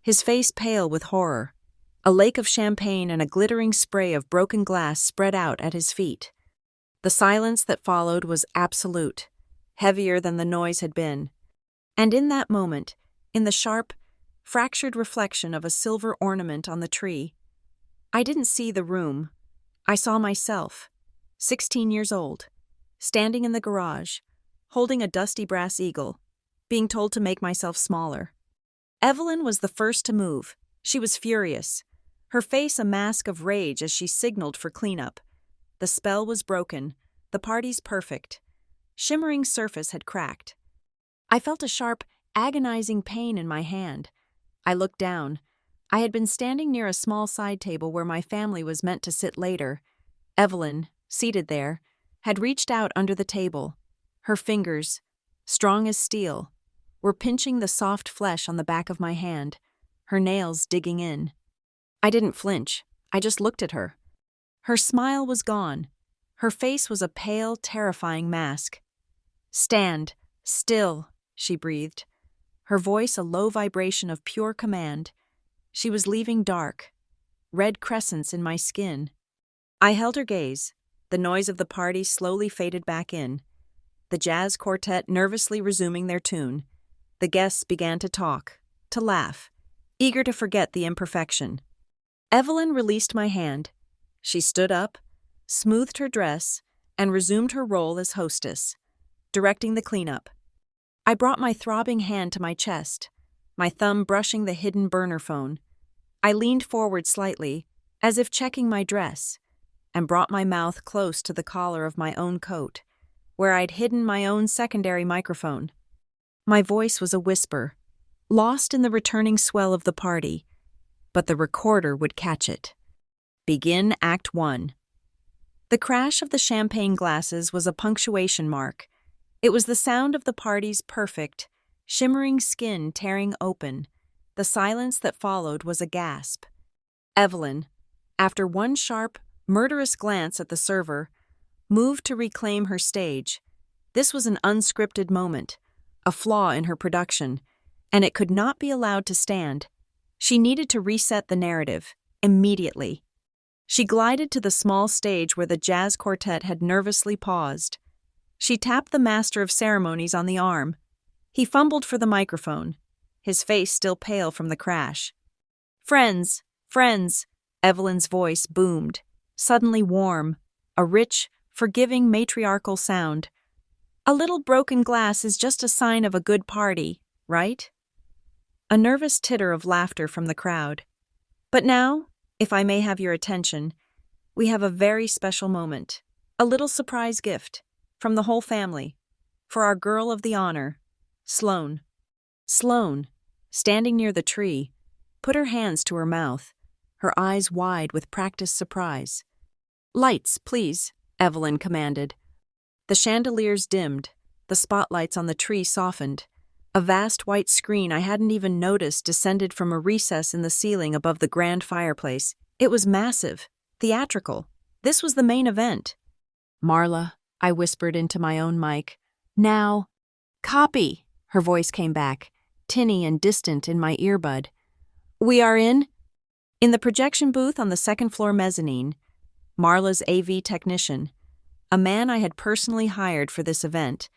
Speaker 1: his face pale with horror. A lake of champagne and a glittering spray of broken glass spread out at his feet. The silence that followed was absolute, heavier than the noise had been. And in that moment, in the sharp, fractured reflection of a silver ornament on the tree, I didn't see the room. I saw myself, 16 years old, standing in the garage, holding a dusty brass eagle, being told to make myself smaller. Evelyn was the first to move. She was furious, her face a mask of rage as she signaled for cleanup. The spell was broken, the party's perfect. Shimmering surface had cracked. I felt a sharp, agonizing pain in my hand. I looked down. I had been standing near a small side table where my family was meant to sit later. Evelyn, seated there, had reached out under the table. Her fingers, strong as steel, were pinching the soft flesh on the back of my hand, her nails digging in. I didn't flinch. I just looked at her. Her smile was gone. Her face was a pale, terrifying mask. "Stand, still," she breathed, her voice a low vibration of pure command. She was leaving dark, red crescents in my skin. I held her gaze. The noise of the party slowly faded back in. The jazz quartet nervously resuming their tune. The guests began to talk, to laugh, eager to forget the imperfection. Evelyn released my hand. She stood up, smoothed her dress, and resumed her role as hostess, directing the cleanup. I brought my throbbing hand to my chest, my thumb brushing the hidden burner phone. I leaned forward slightly, as if checking my dress, and brought my mouth close to the collar of my own coat, where I'd hidden my own secondary microphone. My voice was a whisper, lost in the returning swell of the party, but the recorder would catch it. Begin Act 1. The crash of the champagne glasses was a punctuation mark. It was the sound of the party's perfect, shimmering skin tearing open. The silence that followed was a gasp. Evelyn, after one sharp, murderous glance at the server, moved to reclaim her stage. This was an unscripted moment, a flaw in her production, and it could not be allowed to stand. She needed to reset the narrative, immediately. She glided to the small stage where the jazz quartet had nervously paused. She tapped the master of ceremonies on the arm. He fumbled for the microphone, his face still pale from the crash. "Friends, friends," Evelyn's voice boomed, suddenly warm, a rich, forgiving matriarchal sound. "A little broken glass is just a sign of a good party, right?" A nervous titter of laughter from the crowd. "But now, if I may have your attention, we have a very special moment, a little surprise gift, from the whole family, for our girl of the honor, Sloane." Sloane, standing near the tree, put her hands to her mouth, her eyes wide with practiced surprise. "Lights, please," Evelyn commanded. The chandeliers dimmed, the spotlights on the tree softened. A vast white screen I hadn't even noticed descended from a recess in the ceiling above the grand fireplace. It was massive, theatrical. This was the main event. "Marla," I whispered into my own mic. "Now." "Copy," her voice came back, tinny and distant in my earbud. "We are in?" In the projection booth on the second-floor mezzanine, Marla's AV technician, a man I had personally hired for this event,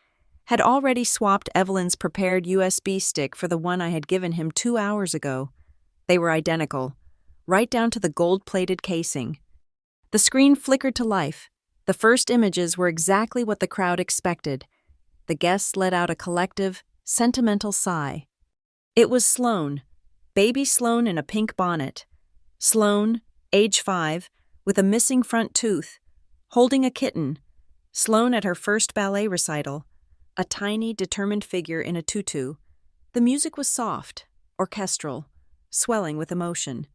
Speaker 1: had already swapped Evelyn's prepared USB stick for the one I had given him 2 hours ago. They were identical, right down to the gold-plated casing. The screen flickered to life. The first images were exactly what the crowd expected. The guests let out a collective, sentimental sigh. It was Sloane, baby Sloane in a pink bonnet. Sloane, age 5, with a missing front tooth, holding a kitten. Sloane at her first ballet recital, a tiny, determined figure in a tutu. The music was soft, orchestral, swelling with emotion.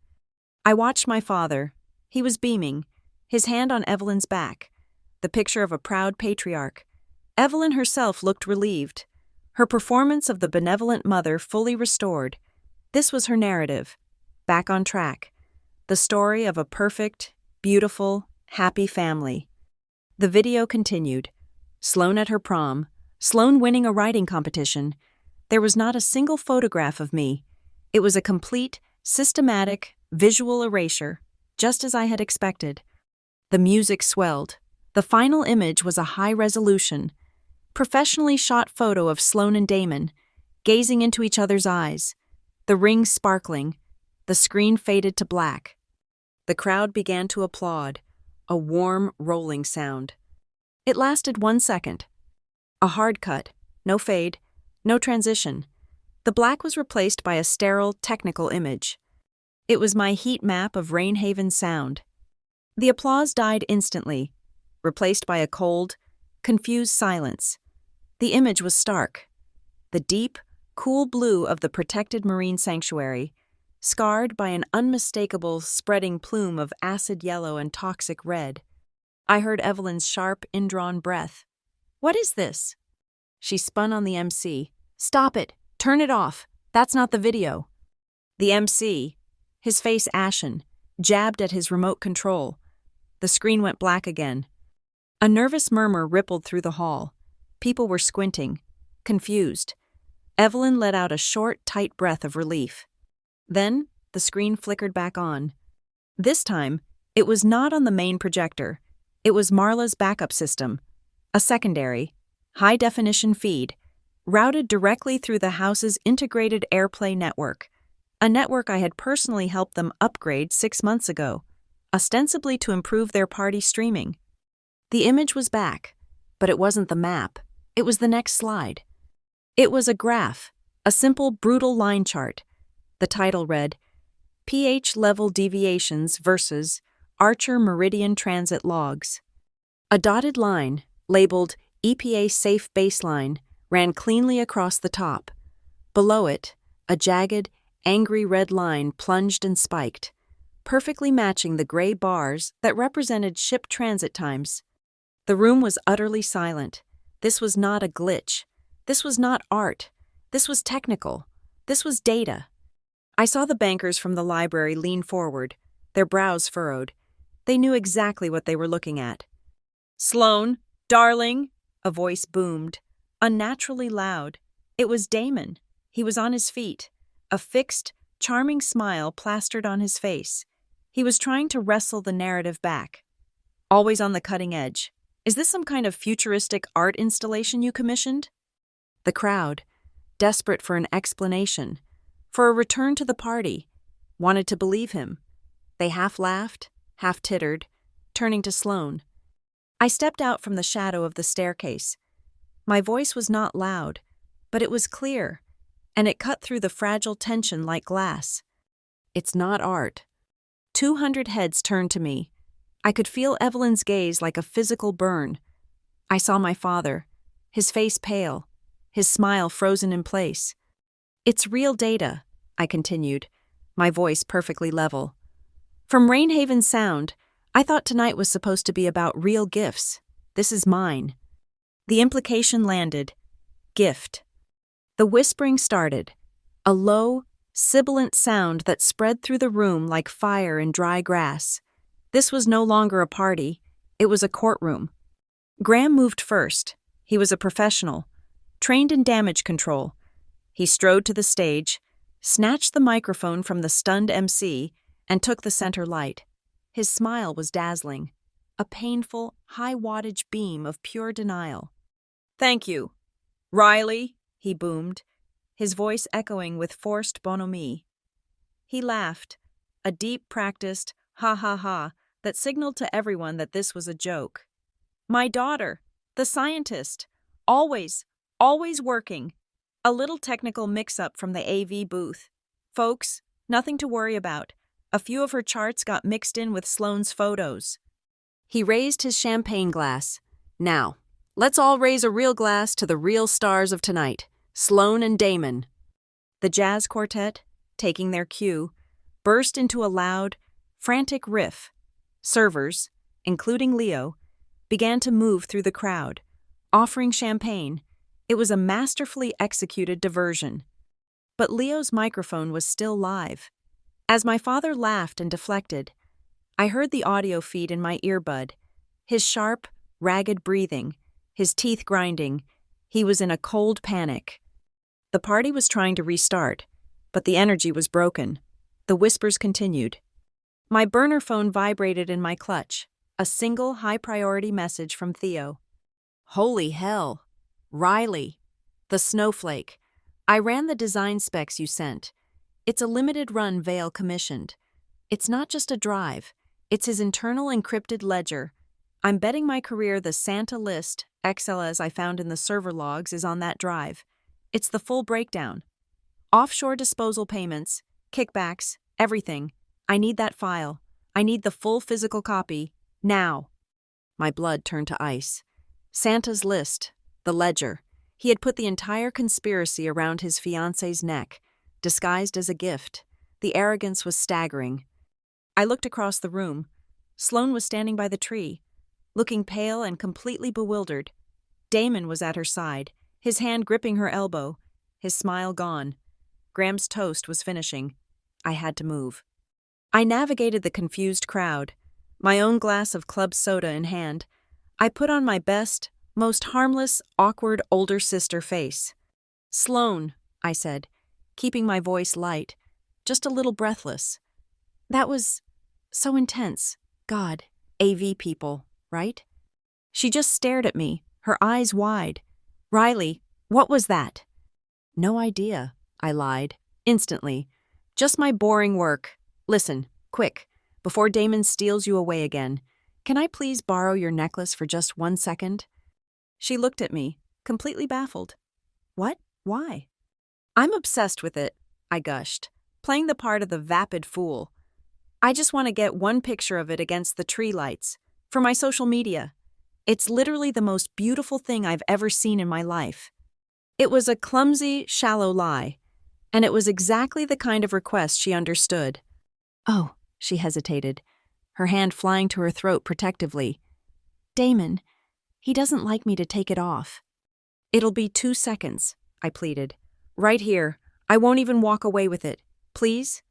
Speaker 1: I watched my father. He was beaming, his hand on Evelyn's back, the picture of a proud patriarch. Evelyn herself looked relieved, her performance of the benevolent mother fully restored. This was her narrative, back on track, the story of a perfect, beautiful, happy family. The video continued. Sloane at her prom, Sloane winning a writing competition. There was not a single photograph of me. It was a complete, systematic, visual erasure, just as I had expected. The music swelled. The final image was a high-resolution, professionally shot photo of Sloane and Damon, gazing into each other's eyes, the rings sparkling. The screen faded to black. The crowd began to applaud, a warm, rolling sound. It lasted 1 second. A hard cut, no fade, no transition. The black was replaced by a sterile, technical image. It was my heat map of Rainhaven Sound. The applause died instantly, replaced by a cold, confused silence. The image was stark. The deep, cool blue of the protected marine sanctuary, scarred by an unmistakable spreading plume of acid yellow and toxic red. I heard Evelyn's sharp, indrawn breath. "What is this?" She spun on the MC. "Stop it! Turn it off! That's not the video." The MC, his face ashen, jabbed at his remote control. The screen went black again. A nervous murmur rippled through the hall. People were squinting, confused. Evelyn let out a short, tight breath of relief. Then, the screen flickered back on. This time, it was not on the main projector. It was Marla's backup system, a secondary, high-definition feed, routed directly through the house's integrated AirPlay network, a network I had personally helped them upgrade 6 months ago, ostensibly to improve their party streaming. The image was back, but it wasn't the map. It was the next slide. It was a graph, a simple, brutal line chart. The title read, pH Level Deviations versus Archer Meridian Transit Logs. A dotted line, labeled EPA Safe Baseline, ran cleanly across the top. Below it, a jagged, angry red line plunged and spiked, perfectly matching the gray bars that represented ship transit times. The room was utterly silent. This was not a glitch. This was not art. This was technical. This was data. I saw the bankers from the library lean forward, their brows furrowed. They knew exactly what they were looking at. "Sloane, darling," a voice boomed, unnaturally loud. It was Damon. He was on his feet, a fixed, charming smile plastered on his face. He was trying to wrestle the narrative back. "Always on the cutting edge. Is this some kind of futuristic art installation you commissioned?" The crowd, desperate for an explanation, for a return to the party, wanted to believe him. They half laughed, half tittered, turning to Sloane. I stepped out from the shadow of the staircase. My voice was not loud, but it was clear, and it cut through the fragile tension like glass. "It's not art." 200 heads turned to me. I could feel Evelyn's gaze like a physical burn. I saw my father, his face pale, his smile frozen in place. "It's real data," I continued, my voice perfectly level. "From Rainhaven Sound, I thought tonight was supposed to be about real gifts. This is mine." The implication landed. Gift. The whispering started, a low, sibilant sound that spread through the room like fire in dry grass. This was no longer a party, it was a courtroom. Graham moved first. He was a professional, trained in damage control. He strode to the stage, snatched the microphone from the stunned MC, and took the center light. His smile was dazzling, a painful, high-wattage beam of pure denial. "Thank you. Riley," he boomed, his voice echoing with forced bonhomie. He laughed, a deep, practiced ha-ha-ha that signaled to everyone that this was a joke. "My daughter, the scientist, always working." A little technical mix-up from the AV booth. "Folks, nothing to worry about. A few of her charts got mixed in with Sloane's photos." He raised his champagne glass. "Now, let's all raise a real glass to the real stars of tonight, Sloane and Damon." The jazz quartet, taking their cue, burst into a loud, frantic riff. Servers, including Leo, began to move through the crowd, offering champagne. It was a masterfully executed diversion. But Leo's microphone was still live. As my father laughed and deflected, I heard the audio feed in my earbud. His sharp, ragged breathing, his teeth grinding. He was in a cold panic. The party was trying to restart, but the energy was broken. The whispers continued. My burner phone vibrated in my clutch, a single high-priority message from Theo. Holy hell! Riley! The snowflake. I ran the design specs you sent. It's a limited-run Vale commissioned. It's not just a drive. It's his internal encrypted ledger. I'm betting my career the Santa list, XLS I found in the server logs, is on that drive. It's the full breakdown. Offshore disposal payments, kickbacks, everything. I need that file. I need the full physical copy, now. My blood turned to ice. Santa's list, the ledger. He had put the entire conspiracy around his fiancée's neck, disguised as a gift. The arrogance was staggering. I looked across the room. Sloane was standing by the tree, looking pale and completely bewildered. Damon was at her side, his hand gripping her elbow, his smile gone. Graham's toast was finishing. I had to move. I navigated the confused crowd, my own glass of club soda in hand. I put on my best, most harmless, awkward older sister face. Sloane, I said, keeping my voice light, just a little breathless. That was so intense. God, AV people, right? She just stared at me, her eyes wide. Riley, what was that? No idea, I lied, instantly. Just my boring work. Listen, quick, before Damon steals you away again, can I please borrow your necklace for just 1 second? She looked at me, completely baffled. What? Why? I'm obsessed with it, I gushed, playing the part of the vapid fool. I just want to get one picture of it against the tree lights, for my social media. It's literally the most beautiful thing I've ever seen in my life. It was a clumsy, shallow lie, and it was exactly the kind of request she understood. Oh, she hesitated, her hand flying to her throat protectively. Damon, he doesn't like me to take it off. It'll be 2 seconds, I pleaded. Right here. I won't even walk away with it. Please?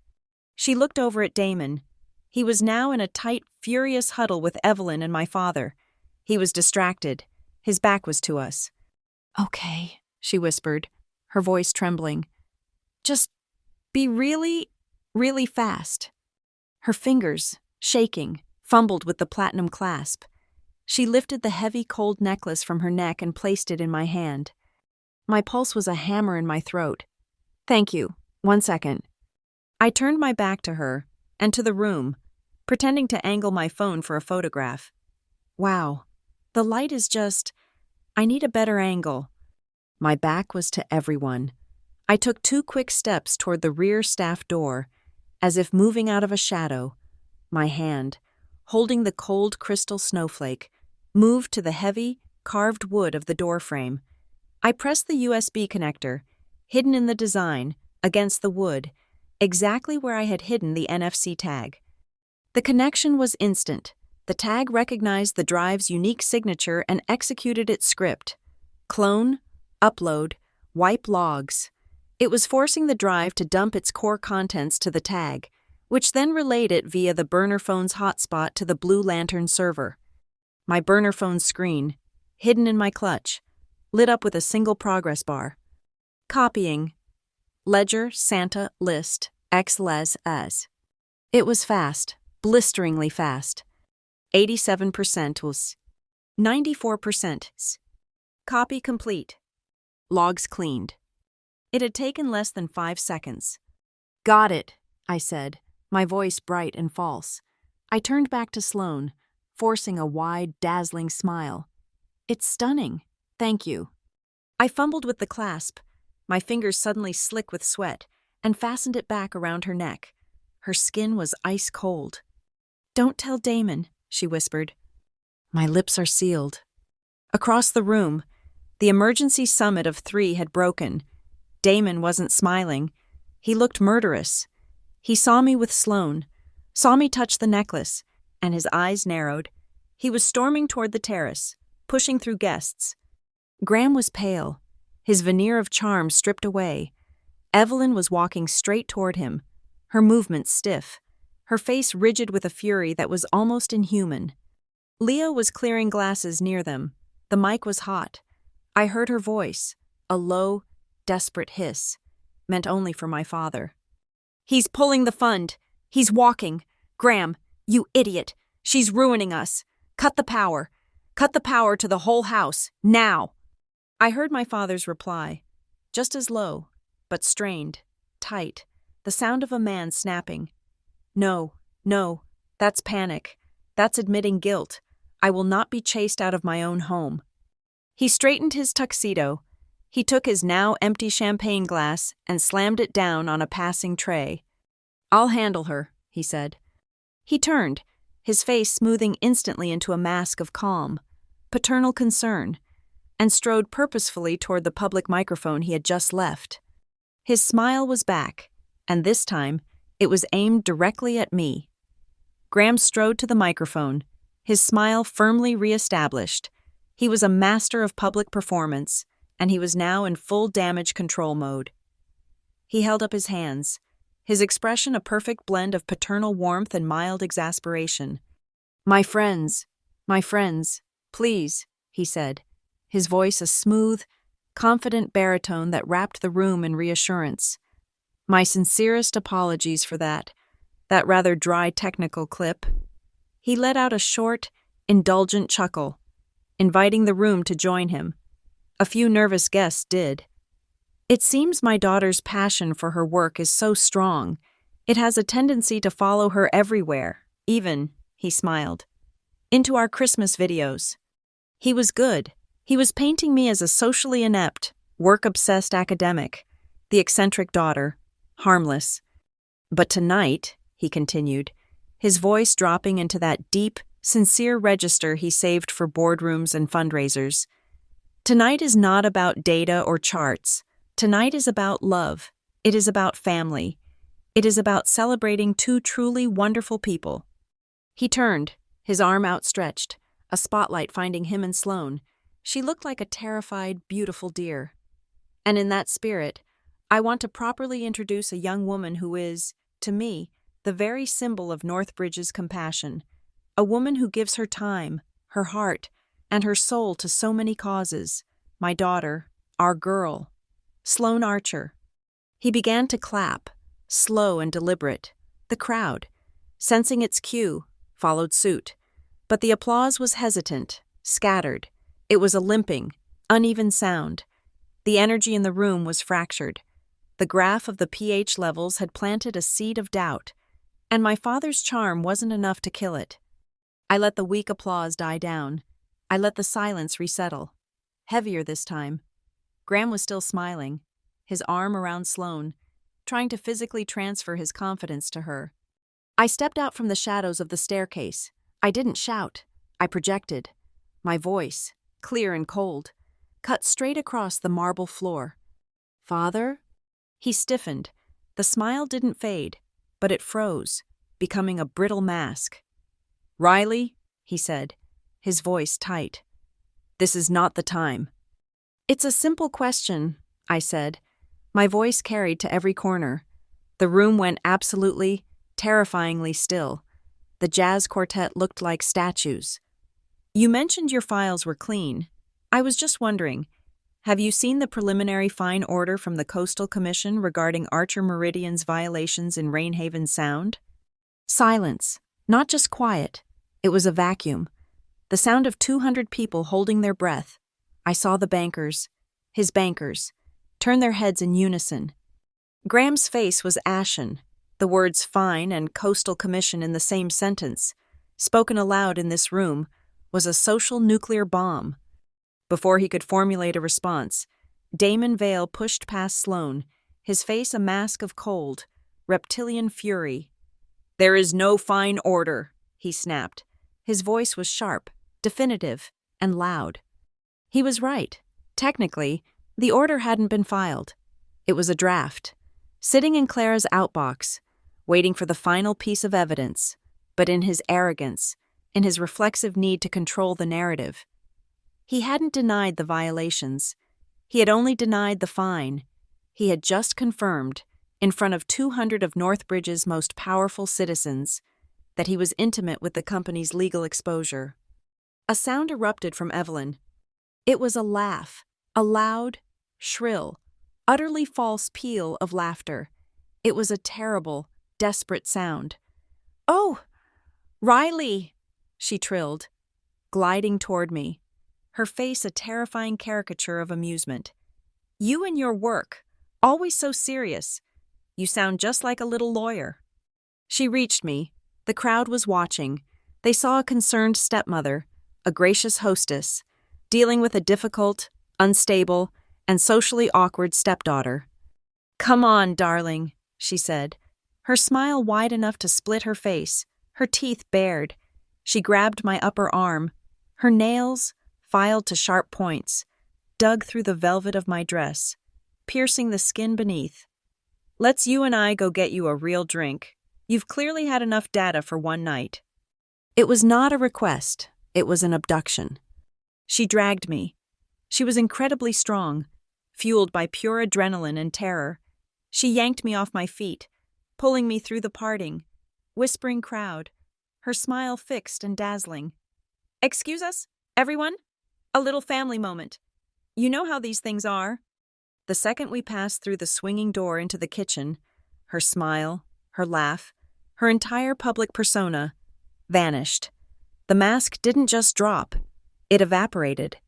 Speaker 1: She looked over at Damon. He was now in a tight, furious huddle with Evelyn and my father. He was distracted. His back was to us. Okay, she whispered, her voice trembling. Just be really, really fast. Her fingers, shaking, fumbled with the platinum clasp. She lifted the heavy, cold necklace from her neck and placed it in my hand. My pulse was a hammer in my throat. Thank you. 1 second. I turned my back to her and to the room, pretending to angle my phone for a photograph. Wow, the light is just... I need a better angle. My back was to everyone. I took 2 quick steps toward the rear staff door, as if moving out of a shadow. My hand, holding the cold crystal snowflake, moved to the heavy, carved wood of the doorframe. I pressed the USB connector, hidden in the design, against the wood, exactly where I had hidden the NFC tag. The connection was instant. The tag recognized the drive's unique signature and executed its script. Clone, upload, wipe logs. It was forcing the drive to dump its core contents to the tag, which then relayed it via the burner phone's hotspot to the Blue Lantern server. My burner phone's screen, hidden in my clutch, lit up with a single progress bar. Copying. Ledger, Santa, list, XLS as. It was fast, blisteringly fast. 87% was. 94%. Copy complete. Logs cleaned. It had taken less than 5 seconds. Got it, I said, my voice bright and false. I turned back to Sloane, forcing a wide, dazzling smile. It's stunning. Thank you. I fumbled with the clasp, my fingers suddenly slick with sweat, and fastened it back around her neck. Her skin was ice cold. Don't tell Damon, she whispered. My lips are sealed. Across the room, the emergency summit of 3 had broken. Damon wasn't smiling. He looked murderous. He saw me with Sloane, saw me touch the necklace, and his eyes narrowed. He was storming toward the terrace, pushing through guests. Graham was pale, his veneer of charm stripped away. Evelyn was walking straight toward him, her movements stiff, her face rigid with a fury that was almost inhuman. Leah was clearing glasses near them. The mic was hot. I heard her voice, a low, desperate hiss, meant only for my father. "He's pulling the fund. He's walking. Graham, you idiot. She's ruining us. Cut the power. Cut the power to the whole house, now." I heard my father's reply, just as low, but strained, tight, the sound of a man snapping. "No, no, that's panic. That's admitting guilt. I will not be chased out of my own home." He straightened his tuxedo. He took his now empty champagne glass and slammed it down on a passing tray. "I'll handle her," he said. He turned, his face smoothing instantly into a mask of calm, paternal concern, and strode purposefully toward the public microphone he had just left. His smile was back, and this time it was aimed directly at me. Graham strode to the microphone, his smile firmly re-established. He was a master of public performance, and he was now in full damage control mode. He held up his hands, his expression a perfect blend of paternal warmth and mild exasperation. my friends, please," he said, his voice a smooth, confident baritone that wrapped the room in reassurance. "My sincerest apologies for that rather dry technical clip." He let out a short, indulgent chuckle, inviting the room to join him. A few nervous guests did. "It seems my daughter's passion for her work is so strong. It has a tendency to follow her everywhere, even," he smiled, "into our Christmas videos." He was good. He was painting me as a socially inept, work-obsessed academic, the eccentric daughter, harmless. "But tonight," he continued, his voice dropping into that deep, sincere register he saved for boardrooms and fundraisers, "tonight is not about data or charts. Tonight is about love. It is about family. It is about celebrating two truly wonderful people." He turned, his arm outstretched, a spotlight finding him and Sloane. She looked like a terrified, beautiful deer. "And in that spirit, I want to properly introduce a young woman who is, to me, the very symbol of Northbridge's compassion. A woman who gives her time, her heart, and her soul to so many causes. My daughter, our girl, Sloane Archer." He began to clap, slow and deliberate. The crowd, sensing its cue, followed suit. But the applause was hesitant, scattered. It was a limping, uneven sound. The energy in the room was fractured. The graph of the pH levels had planted a seed of doubt, and my father's charm wasn't enough to kill it. I let the weak applause die down. I let the silence resettle. Heavier this time. Graham was still smiling, his arm around Sloane, trying to physically transfer his confidence to her. I stepped out from the shadows of the staircase. I didn't shout. I projected. My voice, clear and cold, cut straight across the marble floor. "Father?" He stiffened. The smile didn't fade, but it froze, becoming a brittle mask. "Riley," he said, his voice tight. "This is not the time." "It's a simple question," I said, my voice carried to every corner. The room went absolutely, terrifyingly still. The jazz quartet looked like statues. "You mentioned your files were clean. I was just wondering, have you seen the preliminary fine order from the Coastal Commission regarding Archer Meridian's violations in Rainhaven Sound?" Silence, not just quiet. It was a vacuum. The sound of 200 people holding their breath. I saw the bankers, his bankers, turn their heads in unison. Graham's face was ashen, the words "fine" and "Coastal Commission" in the same sentence, spoken aloud in this room, was a social nuclear bomb. Before he could formulate a response, Damon Vale pushed past Sloane, his face a mask of cold, reptilian fury. "There is no fine order," he snapped. His voice was sharp, definitive, and loud. He was right. Technically, the order hadn't been filed. It was a draft, sitting in Clara's outbox, waiting for the final piece of evidence. But in his arrogance, in his reflexive need to control the narrative. He hadn't denied the violations. He had only denied the fine. He had just confirmed, in front of 200 of Northbridge's most powerful citizens, that he was intimate with the company's legal exposure. A sound erupted from Evelyn. It was a laugh, a loud, shrill, utterly false peal of laughter. It was a terrible, desperate sound. "Oh, Riley!" she trilled, gliding toward me, her face a terrifying caricature of amusement. "You and your work, always so serious. You sound just like a little lawyer." She reached me. The crowd was watching. They saw a concerned stepmother, a gracious hostess, dealing with a difficult, unstable, and socially awkward stepdaughter. "Come on, darling," she said, her smile wide enough to split her face, her teeth bared. She grabbed my upper arm. Her nails, filed to sharp points, dug through the velvet of my dress, piercing the skin beneath. "Let's you and I go get you a real drink. You've clearly had enough data for one night." It was not a request. It was an abduction. She dragged me. She was incredibly strong, fueled by pure adrenaline and terror. She yanked me off my feet, pulling me through the parting, whispering crowd, her smile fixed and dazzling. "Excuse us, everyone? A little family moment. You know how these things are." The second we passed through the swinging door into the kitchen, her smile, her laugh, her entire public persona, vanished. The mask didn't just drop, it evaporated.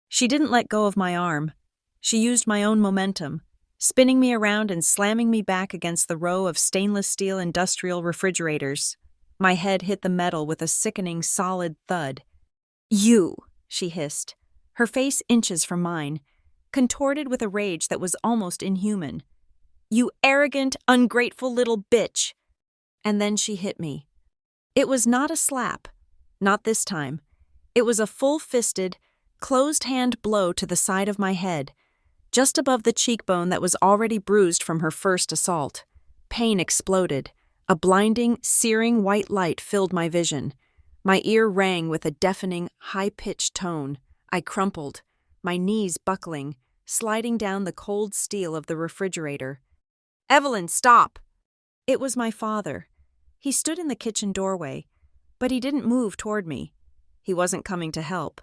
Speaker 1: She didn't let go of my arm. She used my own momentum, spinning me around and slamming me back against the row of stainless steel industrial refrigerators. My head hit the metal with a sickening, solid thud. "You," she hissed, her face inches from mine, contorted with a rage that was almost inhuman. "You arrogant, ungrateful little bitch!" And then she hit me. It was not a slap, not this time. It was a full-fisted, closed-hand blow to the side of my head, just above the cheekbone that was already bruised from her first assault. Pain exploded. A blinding, searing white light filled my vision. My ear rang with a deafening, high-pitched tone. I crumpled, my knees buckling, sliding down the cold steel of the refrigerator. "Evelyn, stop!" It was my father. He stood in the kitchen doorway, but he didn't move toward me. He wasn't coming to help.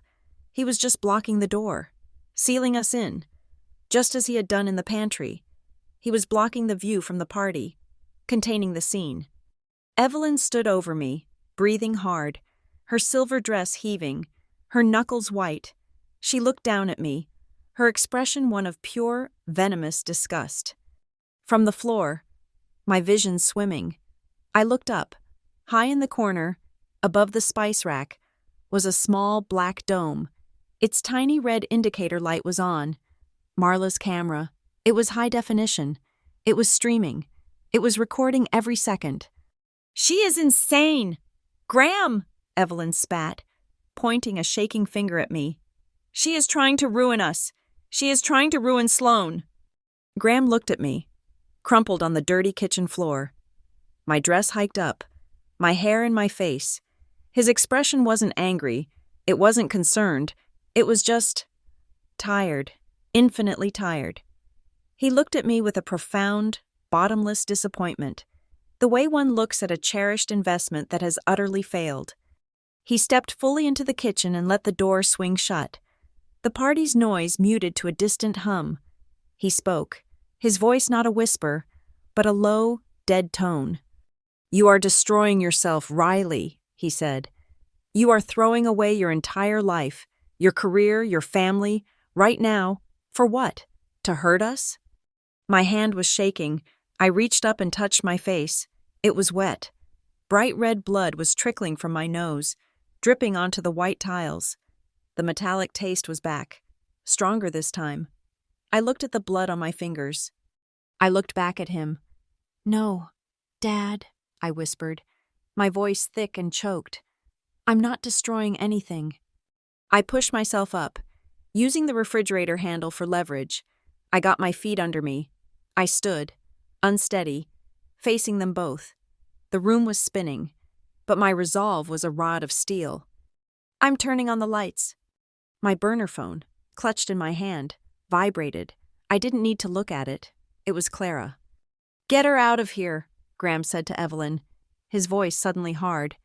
Speaker 1: He was just blocking the door, sealing us in, just as he had done in the pantry. He was blocking the view from the party, containing the scene. Evelyn stood over me, breathing hard, her silver dress heaving, her knuckles white. She looked down at me, her expression one of pure, venomous disgust. From the floor, my vision swimming, I looked up. High in the corner, above the spice rack, was a small black dome. Its tiny red indicator light was on. Marla's camera. It was high definition. It was streaming. It was recording every second. "She is insane! Graham!" Evelyn spat, pointing a shaking finger at me. "She is trying to ruin us. She is trying to ruin Sloane." Graham looked at me, crumpled on the dirty kitchen floor. My dress hiked up, my hair in my face. His expression wasn't angry, it wasn't concerned, it was just tired, infinitely tired. He looked at me with a profound, bottomless disappointment, the way one looks at a cherished investment that has utterly failed. He stepped fully into the kitchen and let the door swing shut. The party's noise muted to a distant hum. He spoke, his voice not a whisper, but a low, dead tone. "You are destroying yourself, Riley," he said. "You are throwing away your entire life, your career, your family, right now. For what? To hurt us?" My hand was shaking. I reached up and touched my face. It was wet. Bright red blood was trickling from my nose, dripping onto the white tiles. The metallic taste was back, stronger this time. I looked at the blood on my fingers. I looked back at him. "No, Dad," I whispered, my voice thick and choked. "I'm not destroying anything." I pushed myself up, using the refrigerator handle for leverage. I got my feet under me. I stood, unsteady, facing them both. The room was spinning. but my resolve was a rod of steel. I'm turning on the lights. My burner phone, clutched in my hand, vibrated. I didn't need to look at it. It was Clara. "Get her out of here," Graham said to Evelyn, his voice suddenly hard.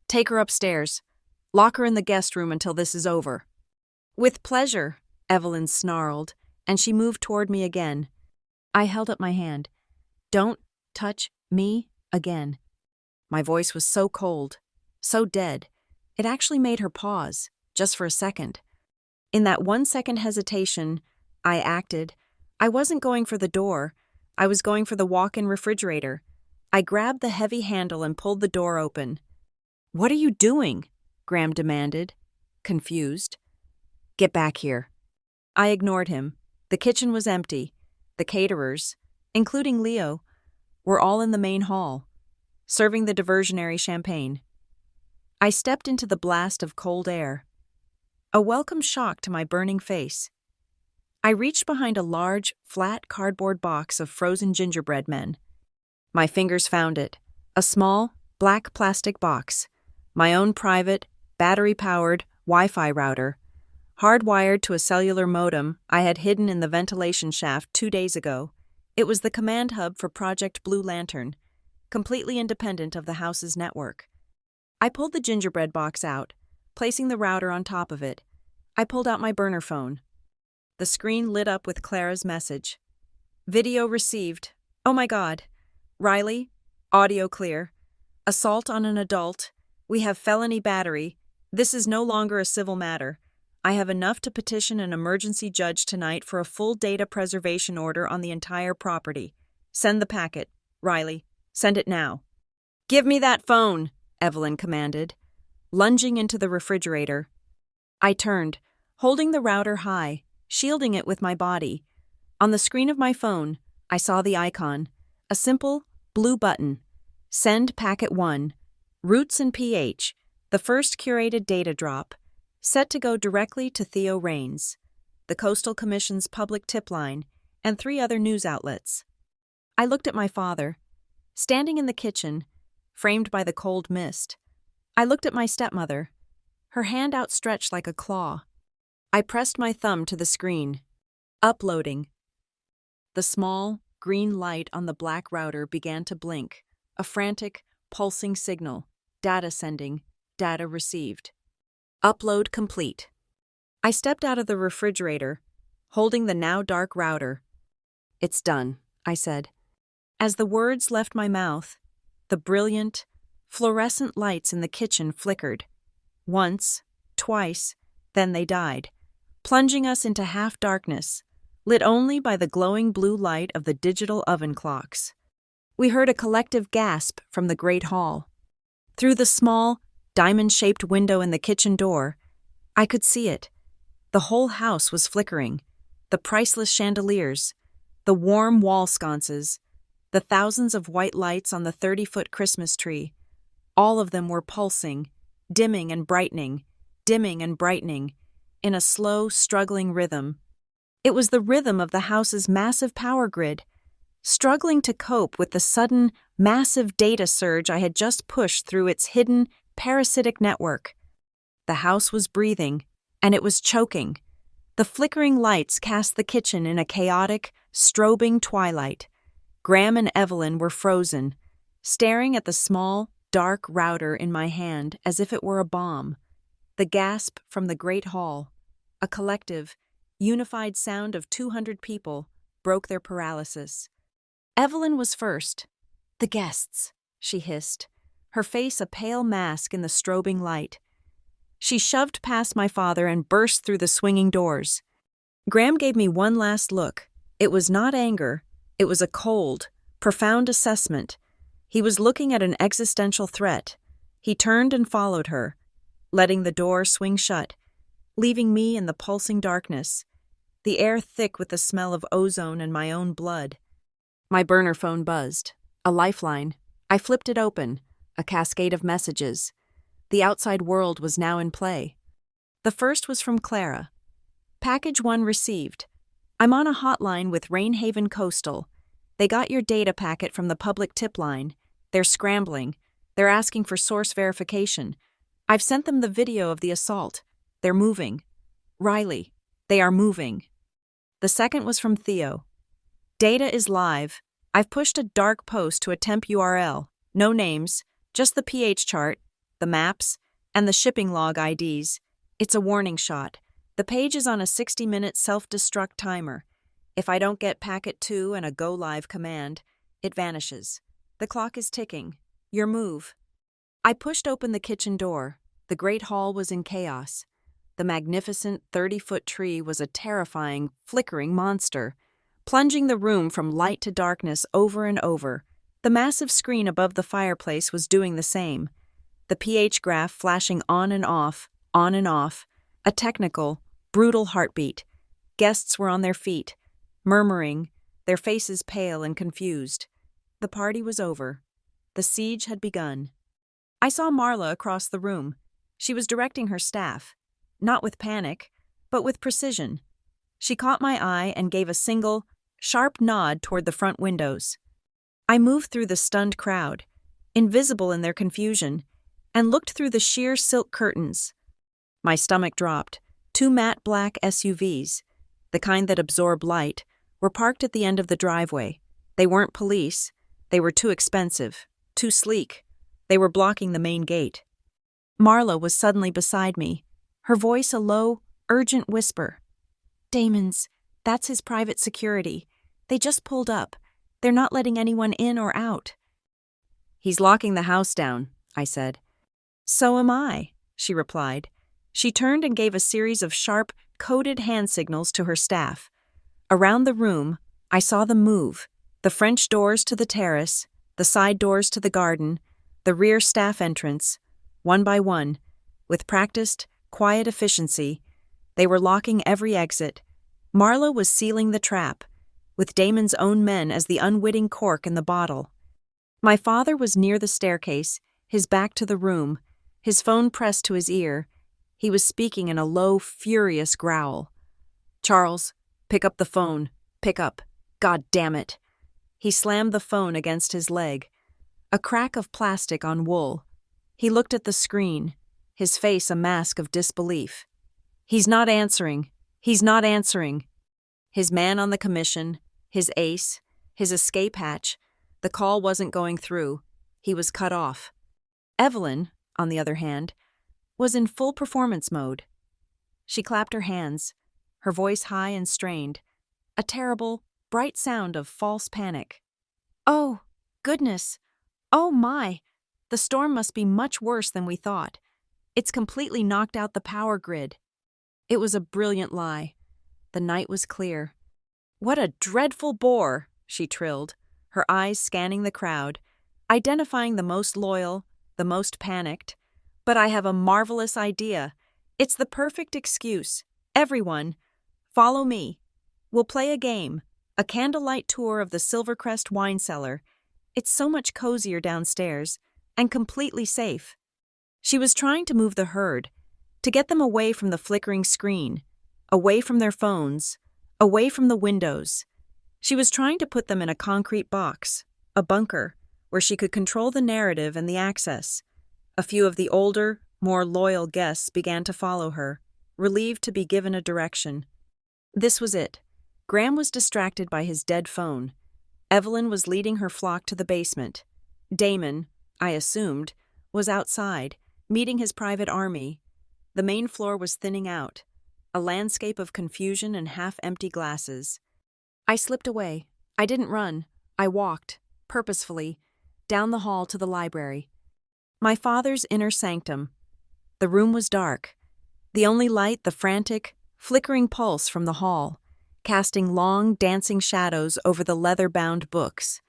Speaker 1: "Take her upstairs. Lock her in the guest room until this is over." "With pleasure," Evelyn snarled, and she moved toward me again. I held up my hand. "Don't touch me again." My voice was so cold, so dead, it actually made her pause, just for a second. In that 1-second hesitation, I acted. I wasn't going for the door. I was going for the walk-in refrigerator. I grabbed the heavy handle and pulled the door open. "What are you doing?" Graham demanded, confused. "Get back here." I ignored him. The kitchen was empty. The caterers, including Leo, were all in the main hall, serving the diversionary champagne. I stepped into the blast of cold air, a welcome shock to my burning face. I reached behind a large, flat cardboard box of frozen gingerbread men. My fingers found it, a small, black plastic box, my own private, battery-powered Wi-Fi router, hardwired to a cellular modem I had hidden in the ventilation shaft 2 days ago. It was the command hub for Project Blue Lantern, completely independent of the house's network. I pulled the gingerbread box out, placing the router on top of it. I pulled out my burner phone. The screen lit up with Clara's message. "Video received. Oh my God. Riley, audio clear. Assault on an adult. We have felony battery. This is no longer a civil matter. I have enough to petition an emergency judge tonight for a full data preservation order on the entire property. Send the packet. Riley, send it now." "Give me that phone," Evelyn commanded, lunging into the refrigerator. I turned, holding the router high, shielding it with my body. On the screen of my phone, I saw the icon, a simple, blue button. Send Packet 1, Roots and pH, the first curated data drop, set to go directly to Theo Raines, the Coastal Commission's public tip line, and 3 other news outlets. I looked at my father, standing in the kitchen, framed by the cold mist. I looked at my stepmother, her hand outstretched like a claw. I pressed my thumb to the screen. Uploading. The small, green light on the black router began to blink, a frantic, pulsing signal. Data sending, data received. Upload complete. I stepped out of the refrigerator, holding the now dark router. "It's done," I said. As the words left my mouth, the brilliant, fluorescent lights in the kitchen flickered. Once, twice, then they died, plunging us into half-darkness, lit only by the glowing blue light of the digital oven clocks. We heard a collective gasp from the great hall. Through the small, diamond-shaped window in the kitchen door, I could see it. The whole house was flickering. The priceless chandeliers, the warm wall sconces, the thousands of white lights on the 30-foot Christmas tree, all of them were pulsing, dimming and brightening, in a slow, struggling rhythm. It was the rhythm of the house's massive power grid, struggling to cope with the sudden, massive data surge I had just pushed through its hidden, parasitic network. The house was breathing, and it was choking. The flickering lights cast the kitchen in a chaotic, strobing twilight. Graham and Evelyn were frozen, staring at the small, dark router in my hand as if it were a bomb. The gasp from the great hall, a collective, unified sound of 200 people, broke their paralysis. Evelyn was first. "The guests," she hissed, her face a pale mask in the strobing light. She shoved past my father and burst through the swinging doors. Graham gave me one last look. It was not anger. It was a cold, profound assessment. He was looking at an existential threat. He turned and followed her, letting the door swing shut, leaving me in the pulsing darkness, the air thick with the smell of ozone and my own blood. My burner phone buzzed. A lifeline. I flipped it open. A cascade of messages. The outside world was now in play. The first was from Clara. "Package 1 received. I'm on a hotline with Rainhaven Coastal. They got your data packet from the public tip line. They're scrambling. They're asking for source verification. I've sent them the video of the assault. They're moving. Riley, they are moving. The second was from Theo. Data is live. I've pushed a dark post to a temp URL. No names, just the pH chart, the maps, and the shipping log IDs. It's a warning shot. The page is on a 60-minute self-destruct timer. If I don't get packet 2 and a go live command, it vanishes. The clock is ticking. Your move. I pushed open the kitchen door. The great hall was in chaos. The magnificent 30-foot tree was a terrifying, flickering monster, plunging the room from light to darkness over and over. The massive screen above the fireplace was doing the same. The pH graph flashing on and off, a technical, brutal heartbeat. Guests were on their feet, murmuring, their faces pale and confused. The party was over. The siege had begun. I saw Marla across the room. She was directing her staff, not with panic, but with precision. She caught my eye and gave a single, sharp nod toward the front windows. I moved through the stunned crowd, invisible in their confusion, and looked through the sheer silk curtains. My stomach dropped. 2 matte black SUVs, the kind that absorb light, were parked at the end of the driveway. They weren't police. They were too expensive, too sleek. They were blocking the main gate. Marla was suddenly beside me, her voice a low, urgent whisper. Damon's, that's his private security. They just pulled up. They're not letting anyone in or out. He's locking the house down, I said. So am I, she replied. She turned and gave a series of sharp, coded hand signals to her staff. Around the room, I saw them move, the French doors to the terrace, the side doors to the garden, the rear staff entrance, one by one, with practiced, quiet efficiency. They were locking every exit. Marla was sealing the trap, with Damon's own men as the unwitting cork in the bottle. My father was near the staircase, his back to the room, his phone pressed to his ear. He was speaking in a low, furious growl. Charles, pick up the phone. Pick up. God damn it. He slammed the phone against his leg. A crack of plastic on wool. He looked at the screen, his face a mask of disbelief. He's not answering. He's not answering. His man on the commission, his ace, his escape hatch. The call wasn't going through. He was cut off. Evelyn, on the other hand, was in full performance mode. She clapped her hands, her voice high and strained, a terrible, bright sound of false panic. Oh, goodness. Oh my. The storm must be much worse than we thought. It's completely knocked out the power grid. It was a brilliant lie. The night was clear. What a dreadful bore, she trilled, her eyes scanning the crowd, identifying the most loyal, the most panicked. But I have a marvelous idea. It's the perfect excuse. Everyone, follow me. We'll play a game, a candlelight tour of the Silvercrest wine cellar. It's so much cozier downstairs, and completely safe. She was trying to move the herd, to get them away from the flickering screen, away from their phones, away from the windows. She was trying to put them in a concrete box, a bunker, where she could control the narrative and the access. A few of the older, more loyal guests began to follow her, relieved to be given a direction. This was it. Graham was distracted by his dead phone. Evelyn was leading her flock to the basement. Damon, I assumed, was outside, meeting his private army. The main floor was thinning out, a landscape of confusion and half-empty glasses. I slipped away. I didn't run. I walked, purposefully, down the hall to the library. My father's inner sanctum. The room was dark. The only light the frantic, flickering pulse from the hall, casting long, dancing shadows over the leather-bound books.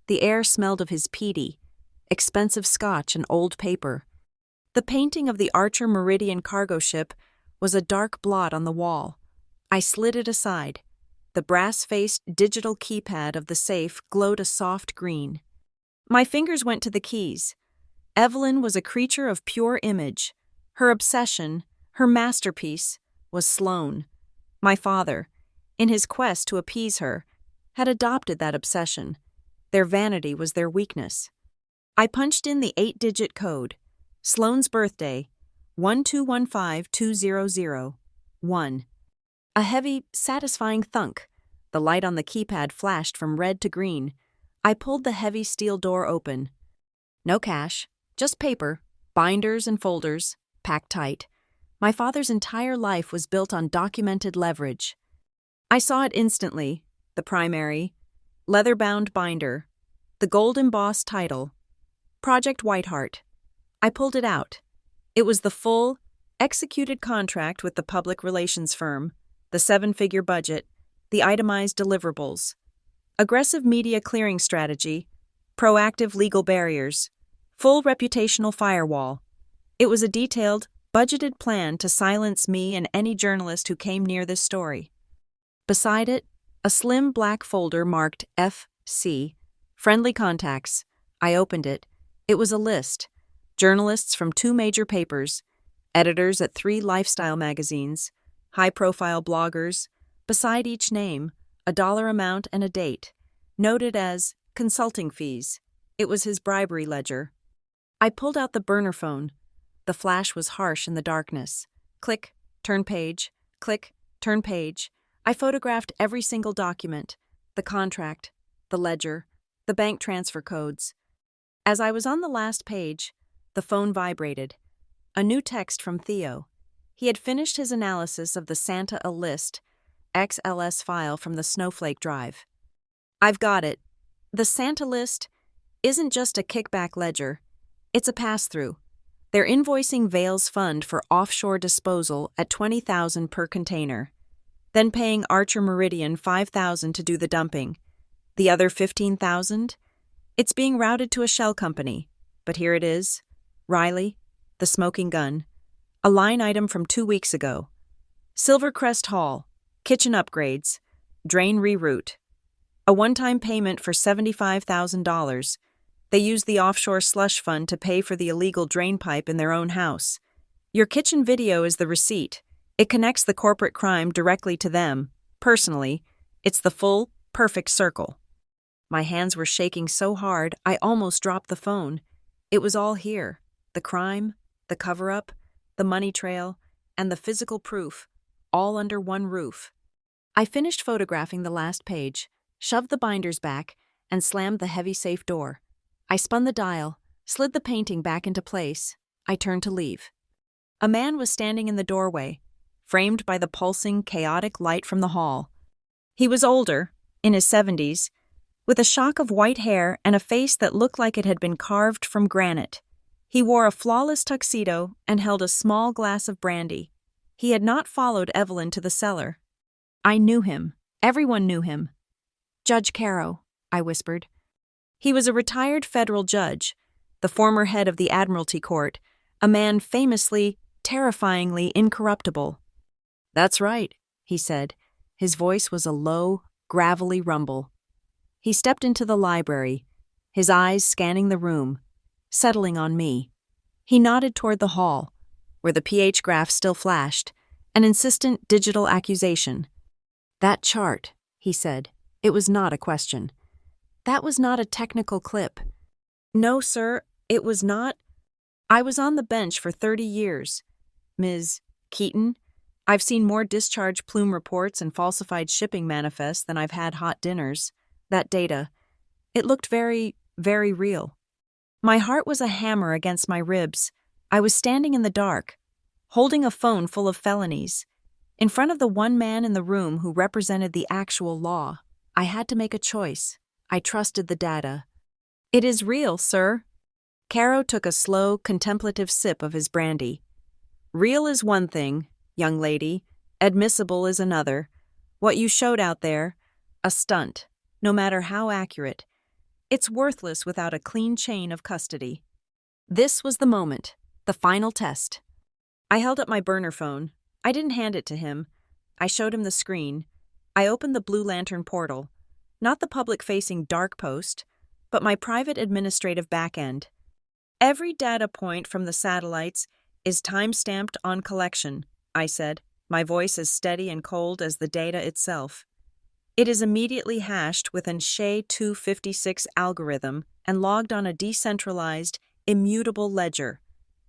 Speaker 1: The air smelled of his peaty, expensive scotch and old paper. The painting of the Archer Meridian cargo ship was a dark blot on the wall. I slid it aside. The brass-faced digital keypad of the safe glowed a soft green. My fingers went to the keys. Evelyn was a creature of pure image. Her obsession, her masterpiece, was Sloane. My father, in his quest to appease her, had adopted that obsession. Their vanity was their weakness. I punched in the 8-digit code. Sloane's birthday, 1215200. A heavy, satisfying thunk. The light on the keypad flashed from red to green. I pulled the heavy steel door open. No cash, just paper, binders and folders, packed tight. My father's entire life was built on documented leverage. I saw it instantly, the primary, leather-bound binder, the gold-embossed title, Project Whiteheart. I pulled it out. It was the full, executed contract with the public relations firm, the 7-figure budget, the itemized deliverables, aggressive media clearing strategy, proactive legal barriers, full reputational firewall. It was a detailed, budgeted plan to silence me and any journalist who came near this story. Beside it, a slim black folder marked FC, Friendly Contacts. I opened it. It was a list. Journalists from 2 major papers, editors at 3 lifestyle magazines, high-profile bloggers. Beside each name, a dollar amount and a date, noted as consulting fees. It was his bribery ledger. I pulled out the burner phone. The flash was harsh in the darkness. Click, turn page, click, turn page. I photographed every single document, the contract, the ledger, the bank transfer codes. As I was on the last page, the phone vibrated. A new text from Theo. He had finished his analysis of the Santa A list, XLS file from the Snowflake drive. I've got it. The Santa list isn't just a kickback ledger. It's a pass-through. Their invoicing Vail's fund for offshore disposal at $20,000 per container, then paying Archer Meridian $5,000 to do the dumping. The other $15,000? It's being routed to a shell company. But here it is. Riley, the smoking gun. A line item from 2 weeks ago. Silvercrest Hall, kitchen upgrades, drain reroute. A one-time payment for $75,000. They used the offshore slush fund to pay for the illegal drain pipe in their own house. Your kitchen video is the receipt. It connects the corporate crime directly to them. Personally, it's the full, perfect circle. My hands were shaking so hard, I almost dropped the phone. It was all here. The crime, the cover-up, the money trail, and the physical proof, all under one roof. I finished photographing the last page, shoved the binders back, and slammed the heavy safe door. I spun the dial, slid the painting back into place. I turned to leave. A man was standing in the doorway, framed by the pulsing, chaotic light from the hall. He was older, in his 70s, with a shock of white hair and a face that looked like it had been carved from granite. He wore a flawless tuxedo and held a small glass of brandy. He had not followed Evelyn to the cellar. I knew him. Everyone knew him. Judge Caro, I whispered. He was a retired federal judge, the former head of the Admiralty Court, a man famously, terrifyingly incorruptible. That's right, he said. His voice was a low, gravelly rumble. He stepped into the library, his eyes scanning the room, settling on me. He nodded toward the hall, where the pH graph still flashed, an insistent digital accusation. That chart, he said. It was not a question. That was not a technical clip. No, sir, it was not. I was on the bench for 30 years. Ms. Keaton, I've seen more discharge plume reports and falsified shipping manifests than I've had hot dinners. That data, it looked very, very real. My heart was a hammer against my ribs. I was standing in the dark, holding a phone full of felonies, in front of the one man in the room who represented the actual law. I had to make a choice. I trusted the data. It is real, sir. Caro took a slow, contemplative sip of his brandy. Real is one thing, young lady. Admissible is another. What you showed out there, a stunt, no matter how accurate. It's worthless without a clean chain of custody. This was the moment, the final test. I held up my burner phone. I didn't hand it to him. I showed him the screen. I opened the Blue Lantern portal, not the public-facing dark post, but my private administrative backend. Every data point from the satellites is time-stamped on collection, I said, my voice as steady and cold as the data itself. It is immediately hashed with an SHA-256 algorithm and logged on a decentralized, immutable ledger.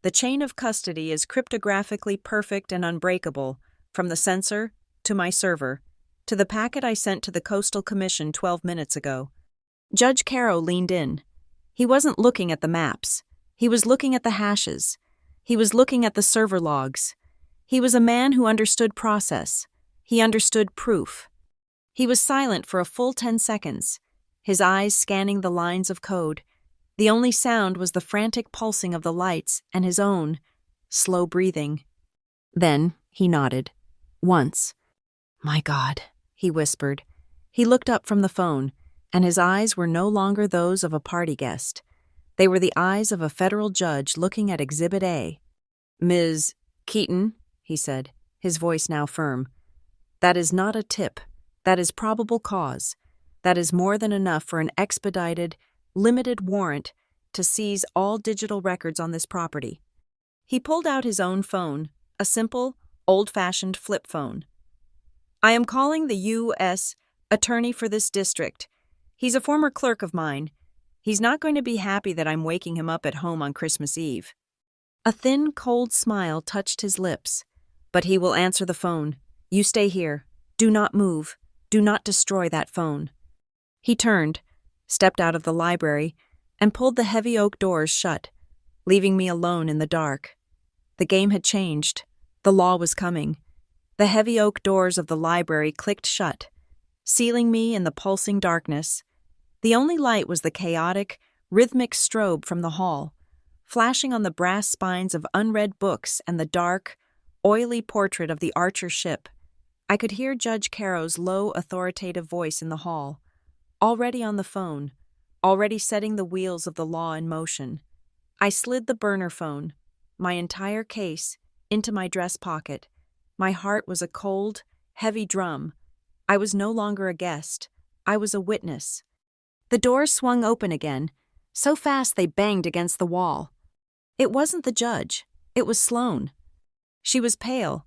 Speaker 1: The chain of custody is cryptographically perfect and unbreakable, from the sensor, to my server, to the packet I sent to the Coastal Commission 12 minutes ago. Judge Caro leaned in. He wasn't looking at the maps. He was looking at the hashes. He was looking at the server logs. He was a man who understood process. He understood proof. He was silent for a full 10 seconds, his eyes scanning the lines of code. The only sound was the frantic pulsing of the lights and his own, slow breathing. Then he nodded. Once. "My God," he whispered. He looked up from the phone, and his eyes were no longer those of a party guest. They were the eyes of a federal judge looking at Exhibit A. "Ms. Keaton," he said, his voice now firm, "that is not a tip. That is probable cause. That is more than enough for an expedited, limited warrant to seize all digital records on this property." He pulled out his own phone, a simple, old-fashioned flip phone. "I am calling the U.S. attorney for this district. He's a former clerk of mine. He's not going to be happy that I'm waking him up at home on Christmas Eve." A thin, cold smile touched his lips. "But he will answer the phone. You stay here. Do not move. Do not destroy that phone." He turned, stepped out of the library, and pulled the heavy oak doors shut, leaving me alone in the dark. The game had changed. The law was coming. The heavy oak doors of the library clicked shut, sealing me in the pulsing darkness. The only light was the chaotic, rhythmic strobe from the hall, flashing on the brass spines of unread books and the dark, oily portrait of the Archer ship. I could hear Judge Caro's low, authoritative voice in the hall, already on the phone, already setting the wheels of the law in motion. I slid the burner phone, my entire case, into my dress pocket. My heart was a cold, heavy drum. I was no longer a guest. I was a witness. The doors swung open again, so fast they banged against the wall. It wasn't the judge. It was Sloane. She was pale,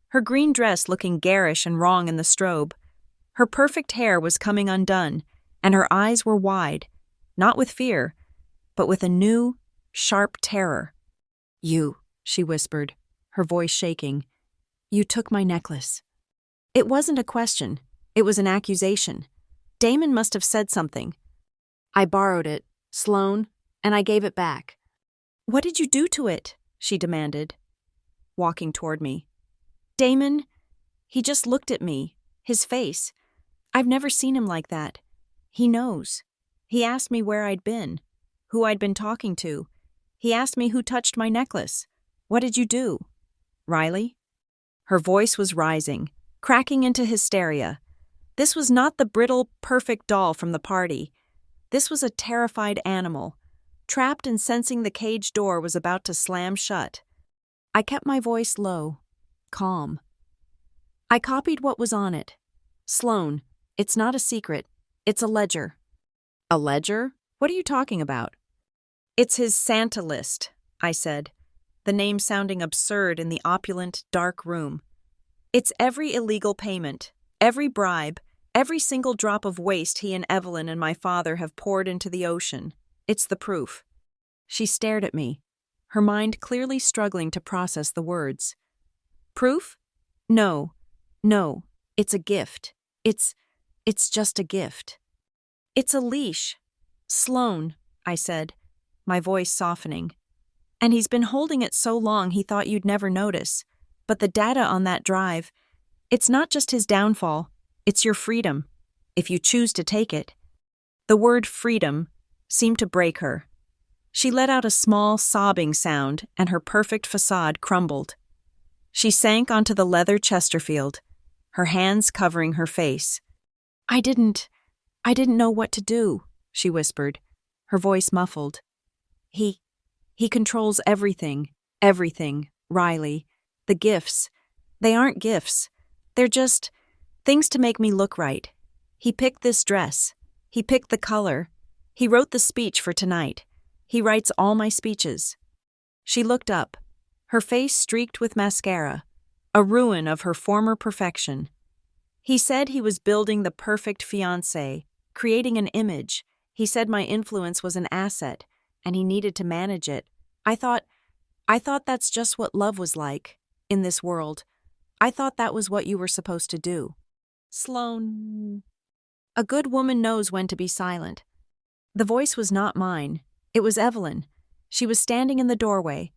Speaker 1: her green dress looking garish and wrong in the strobe. Her perfect hair was coming undone, and her eyes were wide, not with fear, but with a new, sharp terror. "You," she whispered, her voice shaking. "You took my necklace." It wasn't a question. It was an accusation. Damon must have said something. "I borrowed it, Sloane, and I gave it back." "What did you do to it?" she demanded, walking toward me. Damon, he just looked at me, his face. I've never seen him like that. He knows. He asked me where I'd been, who I'd been talking to. He asked me who touched my necklace. "What did you do?" "Riley?" Her voice was rising, cracking into hysteria. This was not the brittle, perfect doll from the party. This was a terrified animal, trapped and sensing the cage door was about to slam shut. I kept my voice low, calm. I copied what was on it. "Sloane, it's not a secret. It's a ledger." "A ledger? What are you talking about?" "It's his Santa list," I said, the name sounding absurd in the opulent, dark room. "It's every illegal payment, every bribe, every single drop of waste he and Evelyn and my father have poured into the ocean. It's the proof." She stared at me, her mind clearly struggling to process the words. "Proof? No, it's a gift. It's just a gift." "It's a leash. Sloane," I said, my voice softening. "And he's been holding it so long he thought you'd never notice. But the data on that drive, it's not just his downfall, it's your freedom, if you choose to take it." The word freedom seemed to break her. She let out a small, sobbing sound, and her perfect facade crumbled. She sank onto the leather Chesterfield, her hands covering her face. I didn't know what to do," she whispered, her voice muffled. He controls everything, Riley. The gifts, they aren't gifts. They're just things to make me look right. He picked this dress. He picked the color. He wrote the speech for tonight. He writes all my speeches." She looked up, her face streaked with mascara, a ruin of her former perfection. He said he was building the perfect fiancé, creating an image. He said my influence was an asset, and he needed to manage it. I thought that's just what love was like, in this world. I thought that was what you were supposed to do. Sloane. A good woman knows when to be silent. The voice was not mine. It was Evelyn. She was standing in the doorway,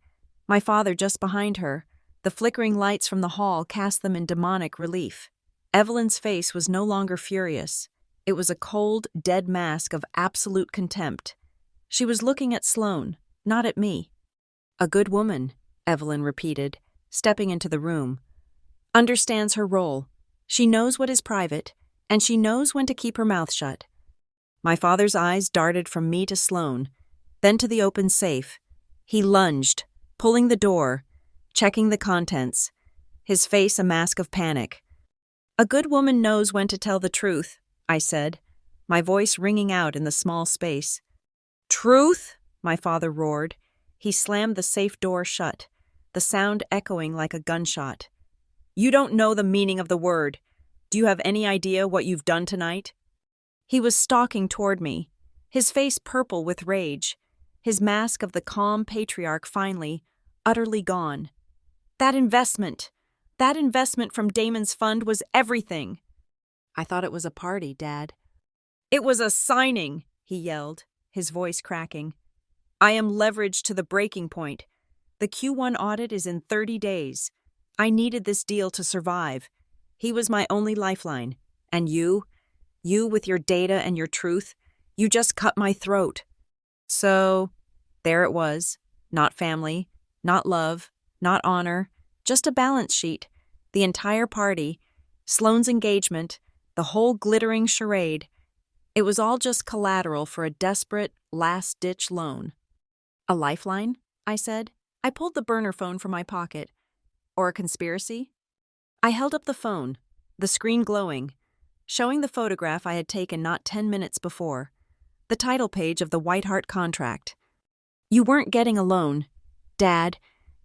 Speaker 1: my father just behind her. The flickering lights from the hall cast them in demonic relief. Evelyn's face was no longer furious. It was a cold, dead mask of absolute contempt. She was looking at Sloane, not at me. A good woman, Evelyn repeated, stepping into the room. Understands her role. She knows what is private, and she knows when to keep her mouth shut. My father's eyes darted from me to Sloane, then to the open safe. He lunged, pulling the door, checking the contents, his face a mask of panic. A good woman knows when to tell the truth, I said, my voice ringing out in the small space. Truth? My father roared. He slammed the safe door shut, the sound echoing like a gunshot. You don't know the meaning of the word. Do you have any idea what you've done tonight? He was stalking toward me, his face purple with rage, his mask of the calm patriarch finally, utterly gone. That investment from Damon's fund was everything. I thought it was a party, Dad. It was a signing, he yelled, his voice cracking. I am leveraged to the breaking point. The Q1 audit is in 30 days. I needed this deal to survive. He was my only lifeline. And you with your data and your truth, you just cut my throat. So, there it was. Not family, not love, not honor, just a balance sheet. The entire party, Sloane's engagement, the whole glittering charade. It was all just collateral for a desperate, last-ditch loan. A lifeline? I said. I pulled the burner phone from my pocket. Or a conspiracy? I held up the phone, the screen glowing, showing the photograph I had taken not 10 minutes before, the title page of the White Hart contract. You weren't getting a loan, Dad.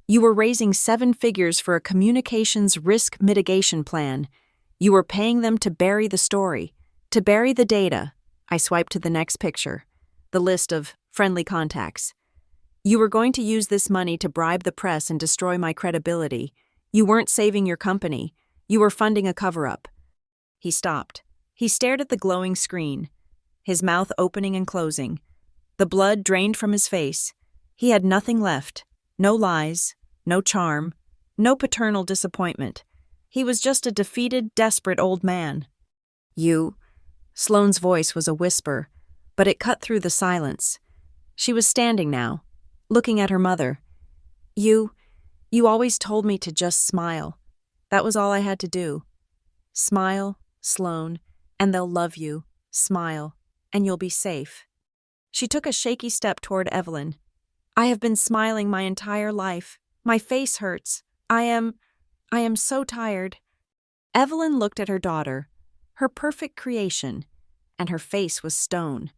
Speaker 1: You were raising 7 figures for a communications risk mitigation plan. You were paying them to bury the story, to bury the data. I swiped to the next picture, the list of friendly contacts. You were going to use this money to bribe the press and destroy my credibility. You weren't saving your company. You were funding a cover-up. He stopped. He stared at the glowing screen, his mouth opening and closing. The blood drained from his face. He had nothing left. No lies, no charm, no paternal disappointment. He was just a defeated, desperate old man. You? Sloane's voice was a whisper, but it cut through the silence. She was standing now, looking at her mother. You always told me to just smile. That was all I had to do. Smile, Sloane, and they'll love you. Smile, and you'll be safe. She took a shaky step toward Evelyn. I have been smiling my entire life. My face hurts. I am so tired. Evelyn looked at her daughter, her perfect creation, and her face was stone.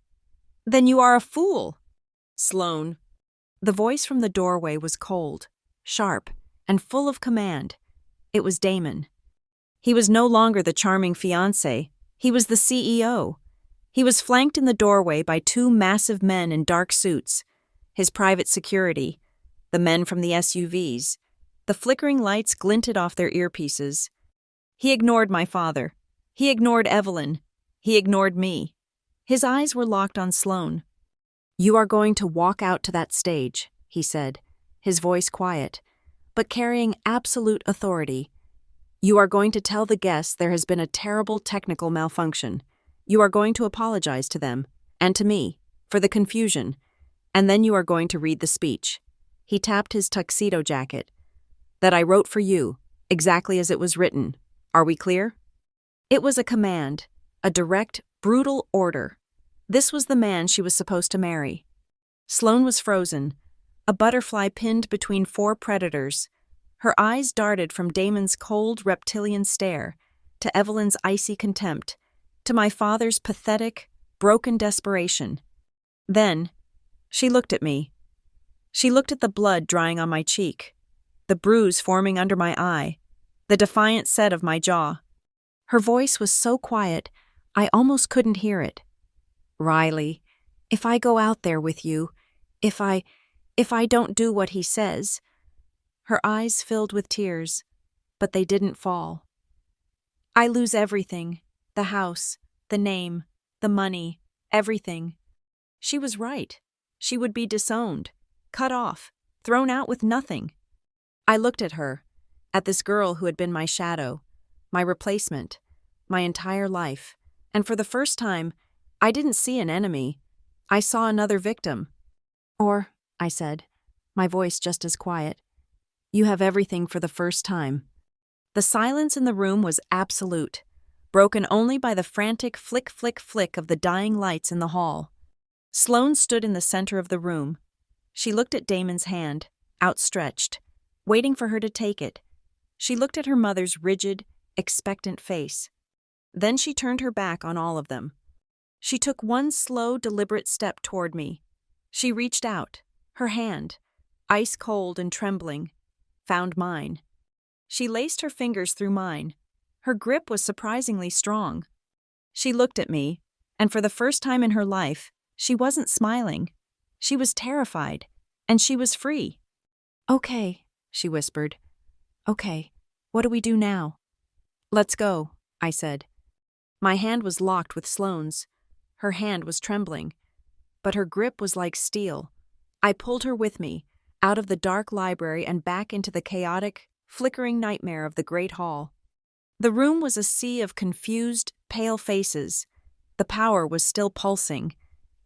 Speaker 1: Then you are a fool, Sloane. The voice from the doorway was cold, sharp, and full of command. It was Damon. He was no longer the charming fiancé. He was the CEO. He was flanked in the doorway by 2 massive men in dark suits, his private security, the men from the SUVs. The flickering lights glinted off their earpieces. He ignored my father. He ignored Evelyn. He ignored me. His eyes were locked on Sloane. You are going to walk out to that stage, he said, his voice quiet, but carrying absolute authority. You are going to tell the guests there has been a terrible technical malfunction. You are going to apologize to them, and to me, for the confusion, and then you are going to read the speech. He tapped his tuxedo jacket. That I wrote for you, exactly as it was written. Are we clear? It was a command, a direct, brutal order. This was the man she was supposed to marry. Sloane was frozen, a butterfly pinned between 4 predators. Her eyes darted from Damon's cold, reptilian stare to Evelyn's icy contempt, to my father's pathetic, broken desperation. Then, she looked at me. She looked at the blood drying on my cheek, the bruise forming under my eye, the defiant set of my jaw. Her voice was so quiet, I almost couldn't hear it. "Riley, if I go out there with you, if I don't do what he says." Her eyes filled with tears, but they didn't fall. "I lose everything, the house, the name, the money, everything." She was right. She would be disowned, cut off, thrown out with nothing. I looked at her, at this girl who had been my shadow, my replacement, my entire life, and for the first time, I didn't see an enemy. I saw another victim. "Or," I said, my voice just as quiet, "you have everything for the first time." The silence in the room was absolute, broken only by the frantic flick, flick, flick of the dying lights in the hall. Sloane stood in the center of the room. She looked at Damon's hand, outstretched, waiting for her to take it. She looked at her mother's rigid, expectant face. Then she turned her back on all of them. She took one slow, deliberate step toward me. She reached out, her hand, ice cold and trembling, found mine. She laced her fingers through mine. Her grip was surprisingly strong. She looked at me, and for the first time in her life, she wasn't smiling. She was terrified, and she was free. "Okay," she whispered. "Okay, what do we do now?" "Let's go," I said. My hand was locked with Sloane's. Her hand was trembling, but her grip was like steel. I pulled her with me, out of the dark library and back into the chaotic, flickering nightmare of the great hall. The room was a sea of confused, pale faces. The power was still pulsing,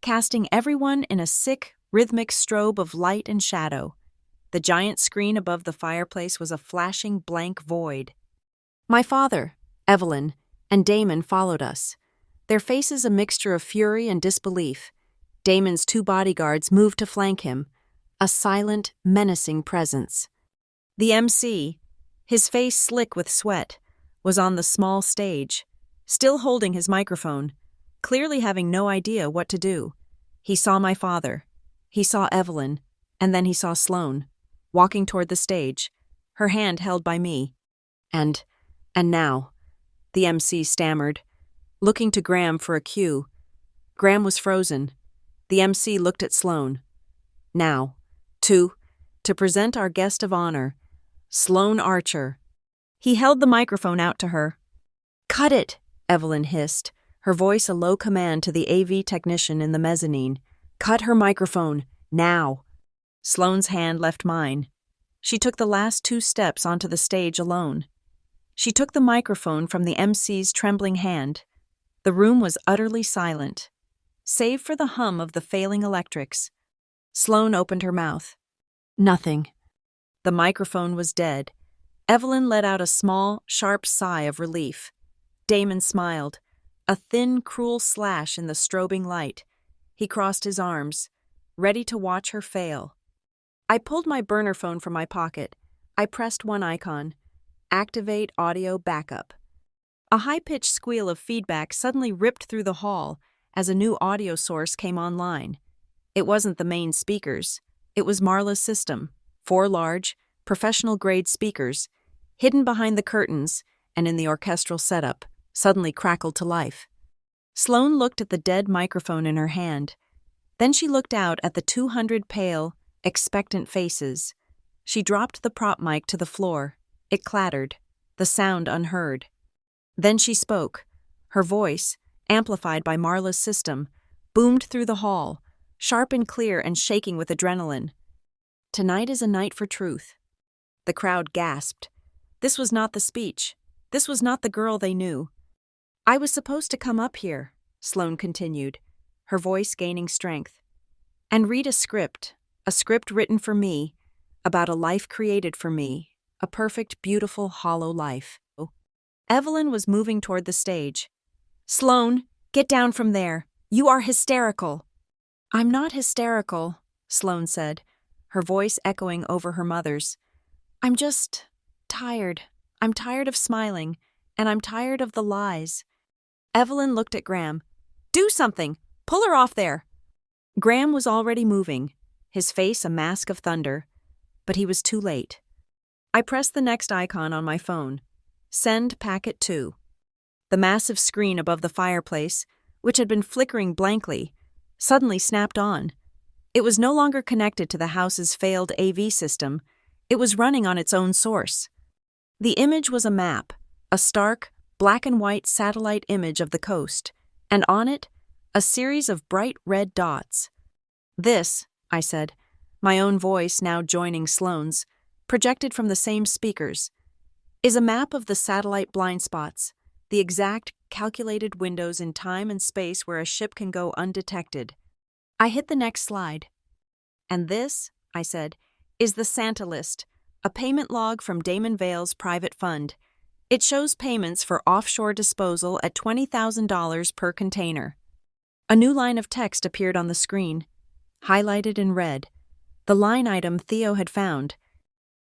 Speaker 1: casting everyone in a sick, rhythmic strobe of light and shadow. The giant screen above the fireplace was a flashing blank void. My father, Evelyn, and Damon followed us, their faces a mixture of fury and disbelief. Damon's two bodyguards moved to flank him, a silent, menacing presence. The MC, his face slick with sweat, was on the small stage, still holding his microphone, clearly having no idea what to do. He saw my father, he saw Evelyn, and then he saw Sloane, walking toward the stage, her hand held by me. And now, the MC stammered, looking to Graham for a cue. Graham was frozen. The MC looked at Sloane. "Now, to present our guest of honor, Sloane Archer." He held the microphone out to her. "Cut it," Evelyn hissed, her voice a low command to the AV technician in the mezzanine. "Cut her microphone, now." Sloane's hand left mine. She took the last 2 steps onto the stage alone. She took the microphone from the MC's trembling hand. The room was utterly silent, save for the hum of the failing electrics. Sloane opened her mouth. Nothing. The microphone was dead. Evelyn let out a small, sharp sigh of relief. Damon smiled, a thin, cruel slash in the strobing light. He crossed his arms, ready to watch her fail. I pulled my burner phone from my pocket. I pressed one icon. Activate audio backup. A high-pitched squeal of feedback suddenly ripped through the hall as a new audio source came online. It wasn't the main speakers. It was Marla's system. 4 large, professional-grade speakers, hidden behind the curtains and in the orchestral setup, suddenly crackled to life. Sloane looked at the dead microphone in her hand. Then she looked out at the 200 pale, expectant faces. She dropped the prop mic to the floor. It clattered, the sound unheard. Then she spoke. Her voice, amplified by Marla's system, boomed through the hall, sharp and clear and shaking with adrenaline. "Tonight is a night for truth." The crowd gasped. This was not the speech. This was not the girl they knew. "I was supposed to come up here," Sloane continued, her voice gaining strength, "and read a script written for me, about a life created for me, a perfect, beautiful, hollow life." Evelyn was moving toward the stage. "Sloane, get down from there. You are hysterical." "I'm not hysterical," Sloane said, her voice echoing over her mother's. "I'm just tired. I'm tired of smiling, and I'm tired of the lies." Evelyn looked at Graham. "Do something! Pull her off there!" Graham was already moving, his face a mask of thunder, but he was too late. I pressed the next icon on my phone. Send packet 2. The massive screen above the fireplace, which had been flickering blankly, suddenly snapped on. It was no longer connected to the house's failed AV system. It was running on its own source. The image was a map, a stark, black and white satellite image of the coast, and on it, a series of bright red dots. "This," I said, my own voice now joining Sloane's, projected from the same speakers, "is a map of the satellite blind spots, the exact calculated windows in time and space where a ship can go undetected." I hit the next slide. "And this," I said, "is the Santa list, a payment log from Damon Vale's private fund. It shows payments for offshore disposal at $20,000 per container." A new line of text appeared on the screen, highlighted in red. The line item Theo had found: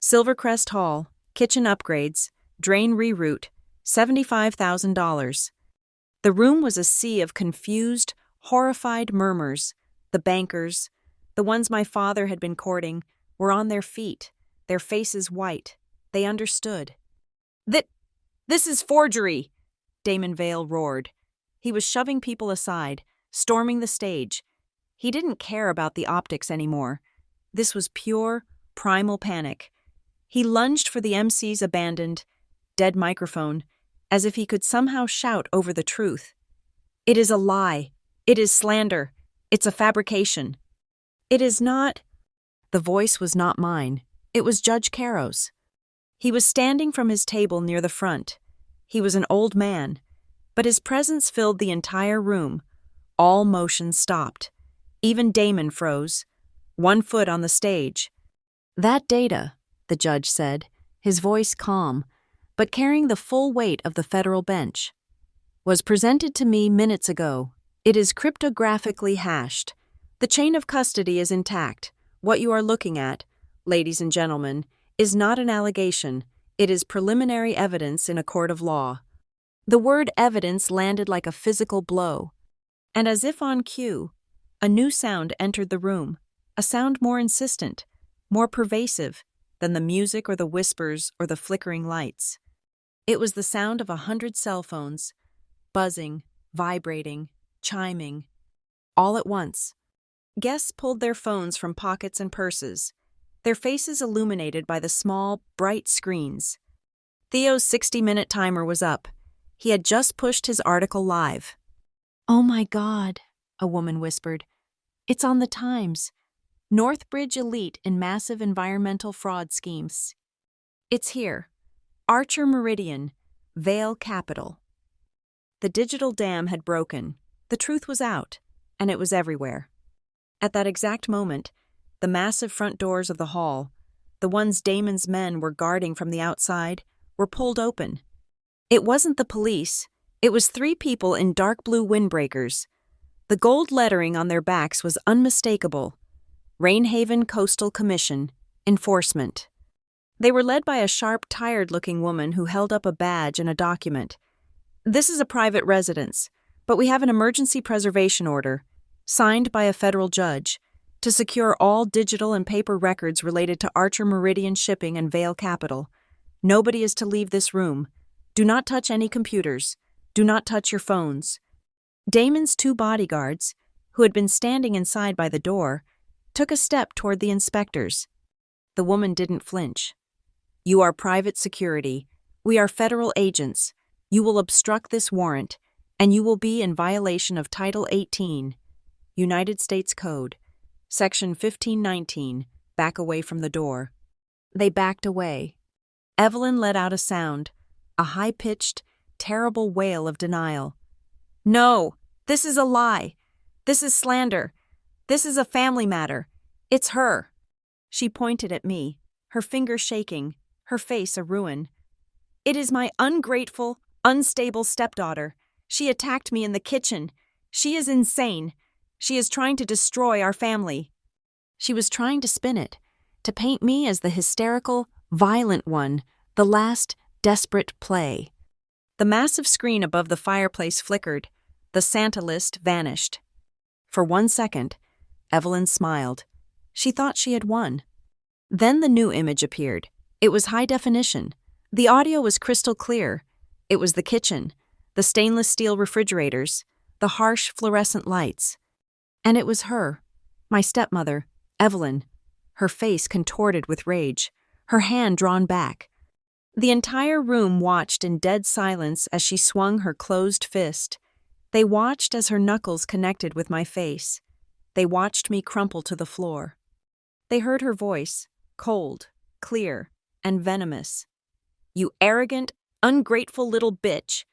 Speaker 1: Silvercrest Hall, kitchen upgrades, drain reroute, $75,000. The room was a sea of confused, horrified murmurs. The bankers, the ones my father had been courting, were on their feet, their faces white. They understood. This is forgery!" Damon Vale roared. He was shoving people aside, storming the stage. He didn't care about the optics anymore. This was pure, primal panic. He lunged for the MC's abandoned, dead microphone, as if he could somehow shout over the truth. "It is a lie. It is slander. It's a fabrication." "It is not—" The voice was not mine. It was Judge Caro's. He was standing from his table near the front. He was an old man, but his presence filled the entire room. All motion stopped. Even Damon froze, 1 foot on the stage. "That data," the judge said, his voice calm, but carrying the full weight of the federal bench, "was presented to me minutes ago. It is cryptographically hashed. The chain of custody is intact. What you are looking at, ladies and gentlemen, is not an allegation. It is preliminary evidence in a court of law." The word evidence landed like a physical blow. And as if on cue, a new sound entered the room, a sound more insistent, more pervasive than the music or the whispers or the flickering lights. It was the sound of 100 cell phones, buzzing, vibrating, chiming, all at once. Guests pulled their phones from pockets and purses, their faces illuminated by the small, bright screens. Theo's 60-minute timer was up. He had just pushed his article live. "Oh my God," a woman whispered. "It's on the Times. Northbridge elite in massive environmental fraud schemes. It's here. Archer Meridian, Vale Capital." The digital dam had broken. The truth was out, and it was everywhere. At that exact moment, the massive front doors of the hall, the ones Damon's men were guarding from the outside, were pulled open. It wasn't the police. It was 3 people in dark blue windbreakers. The gold lettering on their backs was unmistakable. Rainhaven Coastal Commission, Enforcement. They were led by a sharp, tired-looking woman who held up a badge and a document. "This is a private residence, but we have an emergency preservation order, signed by a federal judge, to secure all digital and paper records related to Archer Meridian Shipping and Vale Capital. Nobody is to leave this room. Do not touch any computers. Do not touch your phones." Damon's 2 bodyguards, who had been standing inside by the door, took a step toward the inspectors. The woman didn't flinch. "You are private security. We are federal agents. You will obstruct this warrant, and you will be in violation of Title 18, United States Code, Section 1519, back away from the door." They backed away. Evelyn let out a sound, a high-pitched, terrible wail of denial. "No, this is a lie. This is slander. This is a family matter. It's her." She pointed at me, her finger shaking, her face a ruin. "It is my ungrateful, unstable stepdaughter. She attacked me in the kitchen. She is insane. She is trying to destroy our family." She was trying to spin it, to paint me as the hysterical, violent one, the last desperate play. The massive screen above the fireplace flickered. The Santa list vanished. For 1 second, Evelyn smiled. She thought she had won. Then the new image appeared. It was high definition. The audio was crystal clear. It was the kitchen. the stainless steel refrigerators, the harsh fluorescent lights. And it was her, my stepmother, Evelyn, her face contorted with rage, her hand drawn back. The entire room watched in dead silence as she swung her closed fist. They watched as her knuckles connected with my face. They watched me crumple to the floor. They heard her voice, cold, clear, and venomous. "You arrogant, ungrateful little bitch."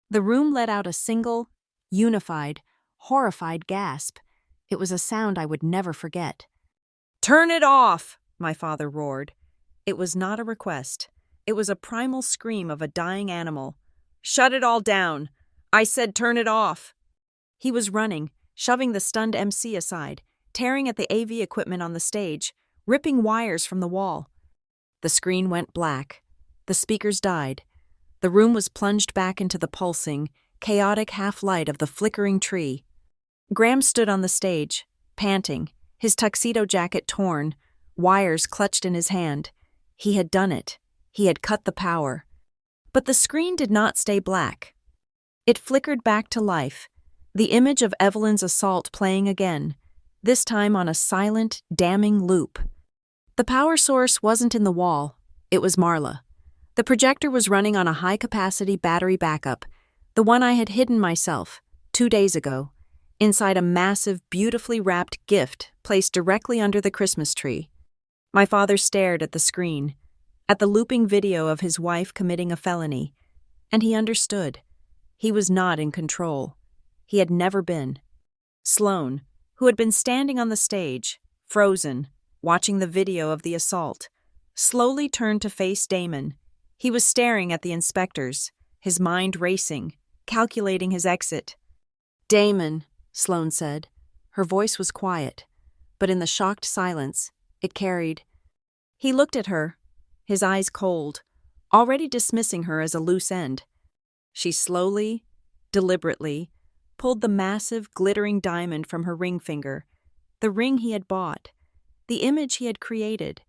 Speaker 1: The room let out a single, unified, horrified gasp. It was a sound I would never forget. "Turn it off!" my father roared. It was not a request. It was a primal scream of a dying animal. "Shut it all down! I said turn it off!" He was running, shoving the stunned MC aside, tearing at the AV equipment on the stage, ripping wires from the wall. The screen went black. The speakers died. The room was plunged back into the pulsing, chaotic half-light of the flickering tree. Graham stood on the stage, panting, his tuxedo jacket torn, wires clutched in his hand. He had done it. He had cut the power. But the screen did not stay black. It flickered back to life, the image of Evelyn's assault playing again, this time on a silent, damning loop. The power source wasn't in the wall. It was Marla. The projector was running on a high-capacity battery backup, the one I had hidden myself, 2 days ago, inside a massive, beautifully wrapped gift placed directly under the Christmas tree. My father stared at the screen, at the looping video of his wife committing a felony, and he understood. He was not in control. He had never been. Sloane, who had been standing on the stage, frozen, watching the video of the assault, slowly turned to face Damon. He was staring at the inspectors, his mind racing, calculating his exit. "Damon," Sloane said. Her voice was quiet, but in the shocked silence, it carried. He looked at her, his eyes cold, already dismissing her as a loose end. She slowly, deliberately, pulled the massive, glittering diamond from her ring finger, the ring he had bought, the image he had created.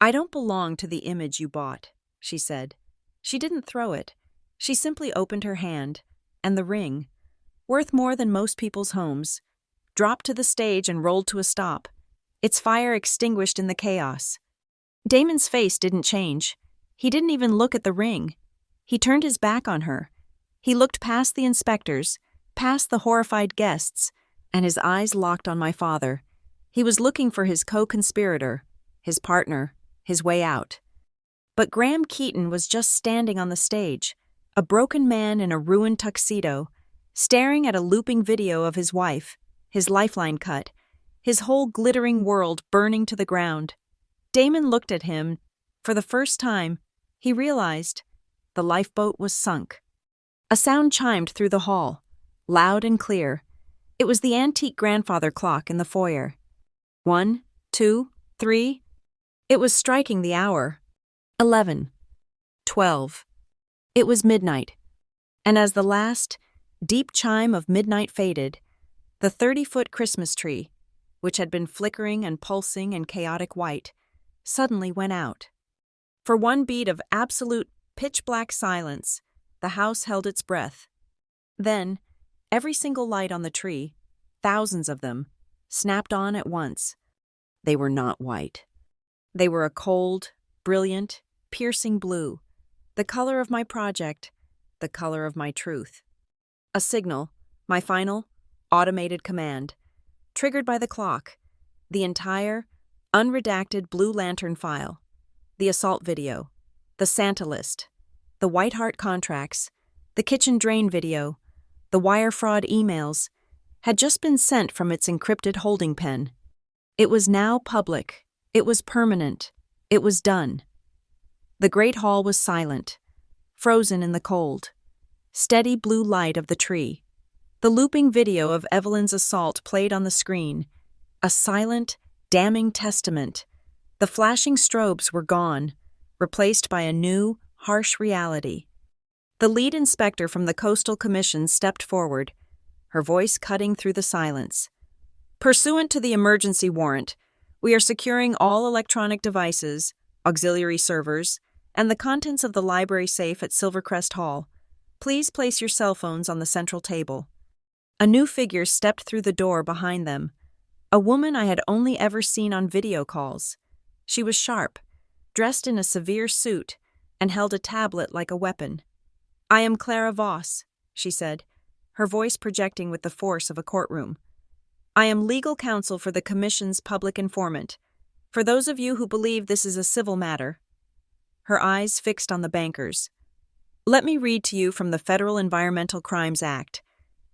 Speaker 1: "I don't belong to the image you bought," she said. She didn't throw it. She simply opened her hand, and the ring, worth more than most people's homes, dropped to the stage and rolled to a stop, its fire extinguished in the chaos. Damon's face didn't change. He didn't even look at the ring. He turned his back on her. He looked past the inspectors, past the horrified guests, and his eyes locked on my father. He was looking for his co-conspirator, his partner, his way out. But Graham Keaton was just standing on the stage, a broken man in a ruined tuxedo, staring at a looping video of his wife, his lifeline cut, his whole glittering world burning to the ground. Damon looked at him. For the first time, he realized the lifeboat was sunk. A sound chimed through the hall, loud and clear. It was the antique grandfather clock in the foyer. 1, 2, 3. It was striking the hour. 11. 12. It was midnight. And as the last, deep chime of midnight faded, the 30-foot Christmas tree, which had been flickering and pulsing in chaotic white, suddenly went out. For one beat of absolute pitch-black silence, the house held its breath. Then, every single light on the tree, thousands of them, snapped on at once. They were not white. They were a cold, brilliant, piercing blue, the color of my project, the color of my truth. A signal, my final, automated command, triggered by the clock, the entire, unredacted Blue Lantern file, the assault video, the Santa list, the White Heart contracts, the kitchen drain video, the wire fraud emails, had just been sent from its encrypted holding pen. It was now public. It was permanent. It was done. The great hall was silent, frozen in the cold, steady blue light of the tree. The looping video of Evelyn's assault played on the screen, a silent, damning testament. The flashing strobes were gone, replaced by a new, harsh reality. The lead inspector from the Coastal Commission stepped forward, her voice cutting through the silence. "Pursuant to the emergency warrant, we are securing all electronic devices, auxiliary servers, and the contents of the library safe at Silvercrest Hall. Please place your cell phones on the central table. A new figure stepped through the door behind them, a woman I had only ever seen on video calls. She was sharp, dressed in a severe suit, and held a tablet like a weapon. "I am Clara Voss," she said, her voice projecting with the force of a courtroom. "I am legal counsel for the Commission's public informant. For those of you who believe this is a civil matter." Her eyes fixed on the bankers. "Let me read to you from the Federal Environmental Crimes Act.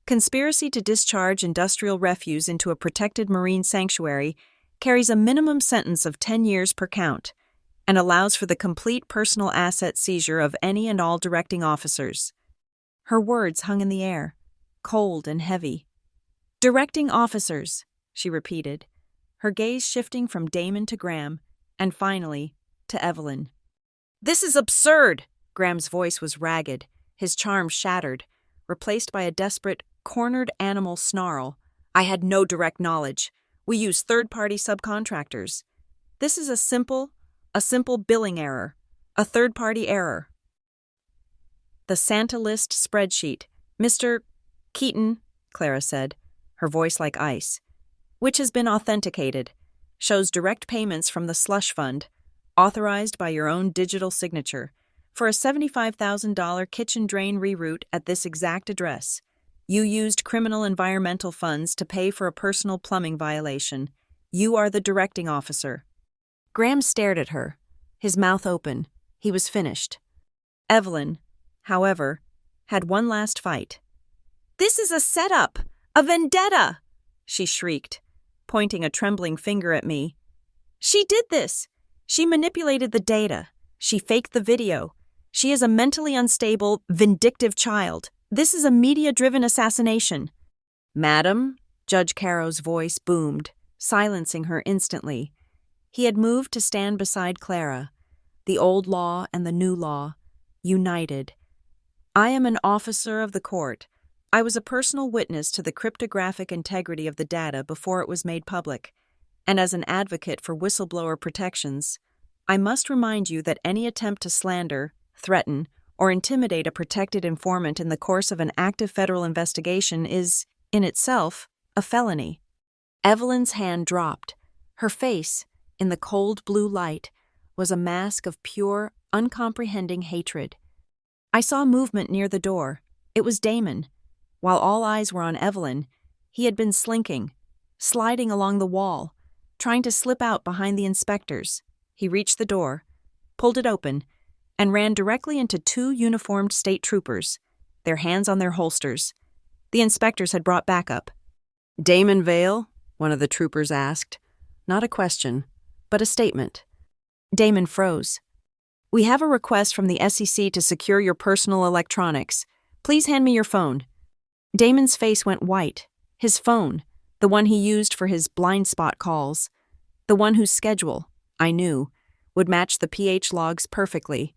Speaker 1: Conspiracy to discharge industrial refuse into a protected marine sanctuary carries a minimum sentence of 10 years per count and allows for the complete personal asset seizure of any and all directing officers." Her words hung in the air, cold and heavy. "Directing officers," she repeated, her gaze shifting from Damon to Graham, and finally, to Evelyn. "This is absurd!" Graham's voice was ragged, his charm shattered, replaced by a desperate, cornered animal snarl. "I had no direct knowledge. We use third-party subcontractors. This is a simple billing error, a third-party error." "The Santa List spreadsheet, Mr. Keaton," Clara said, her voice like ice, "which has been authenticated, shows direct payments from the slush fund, authorized by your own digital signature, for a $75,000 kitchen drain reroute at this exact address. You used criminal environmental funds to pay for a personal plumbing violation. You are the directing officer." Graham stared at her, his mouth open. He was finished. Evelyn, however, had one last fight. "This is a setup! A vendetta!" she shrieked, pointing a trembling finger at me. "She did this! She manipulated the data. She faked the video. She is a mentally unstable, vindictive child. This is a media-driven assassination." "Madam," Judge Caro's voice boomed, silencing her instantly. He had moved to stand beside Clara, the old law and the new law, united. "I am an officer of the court. I was a personal witness to the cryptographic integrity of the data before it was made public, and as an advocate for whistleblower protections, I must remind you that any attempt to slander, threaten, or intimidate a protected informant in the course of an active federal investigation is, in itself, a felony." Evelyn's hand dropped. Her face, in the cold blue light, was a mask of pure, uncomprehending hatred. I saw movement near the door. It was Damon. While all eyes were on Evelyn, he had been slinking, sliding along the wall, trying to slip out behind the inspectors. He reached the door, pulled it open, and ran directly into two uniformed state troopers, their hands on their holsters. The inspectors had brought backup. "Damon Vale?" one of the troopers asked. Not a question, but a statement. Damon froze. "We have a request from the SEC to secure your personal electronics. Please hand me your phone." Damon's face went white. His phone, the one he used for his blind spot calls, the one whose schedule, I knew, would match the PH logs perfectly.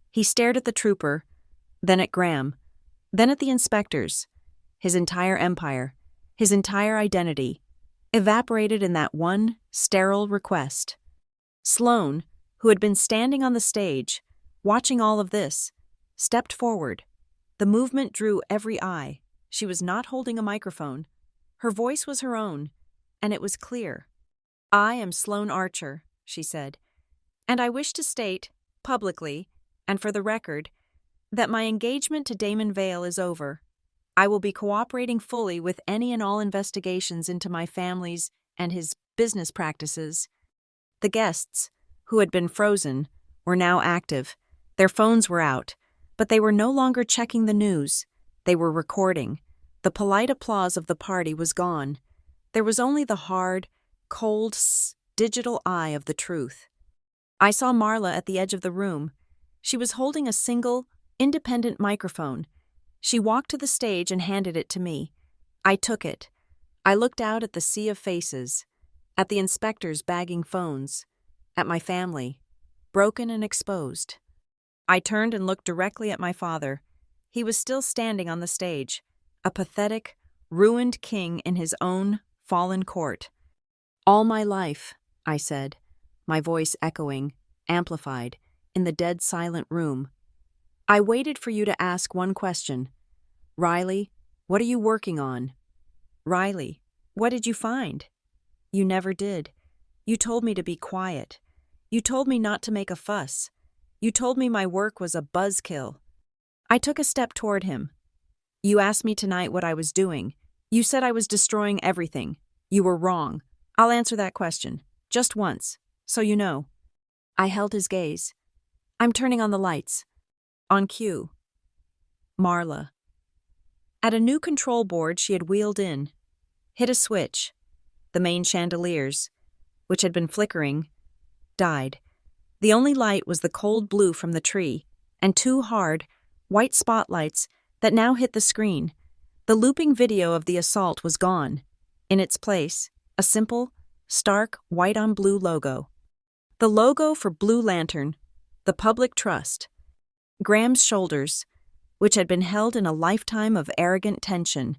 Speaker 1: He stared at the trooper, then at Graham, then at the inspectors. His entire empire, his entire identity, evaporated in that one sterile request. Sloane, who had been standing on the stage, watching all of this, stepped forward. The movement drew every eye. She was not holding a microphone. Her voice was her own, and it was clear. "I am Sloane Archer," she said, "and I wish to state, publicly, and for the record, that my engagement to Damon Vale is over. I will be cooperating fully with any and all investigations into my family's and his business practices." The guests, who had been frozen, were now active. Their phones were out, but they were no longer checking the news. They were recording. The polite applause of the party was gone. There was only the hard, cold, digital eye of the truth. I saw Marla at the edge of the room. She was holding a single, independent microphone. She walked to the stage and handed it to me. I took it. I looked out at the sea of faces, at the inspectors bagging phones, at my family, broken and exposed. I turned and looked directly at my father. He was still standing on the stage, a pathetic, ruined king in his own fallen court. "All my life," I said, my voice echoing, amplified, in the dead silent room. I waited for you to ask one question. Riley, what are you working on? Riley, what did you find? You never did. You told me to be quiet. You told me not to make a fuss. You told me my work was a buzzkill. I took a step toward him. You asked me tonight what I was doing. You said I was destroying everything. You were wrong. I'll answer that question. Just once. So you know. I held his gaze. I'm turning on the lights. On cue. Marla. At a new control board she had wheeled in. Hit a switch. The main chandeliers, which had been flickering, died. The only light was the cold blue from the tree, and two hard, white spotlights that now hit the screen. The looping video of the assault was gone. In its place, a simple, stark white-on-blue logo. The logo for Blue Lantern, the public trust. Graham's shoulders, which had been held in a lifetime of arrogant tension,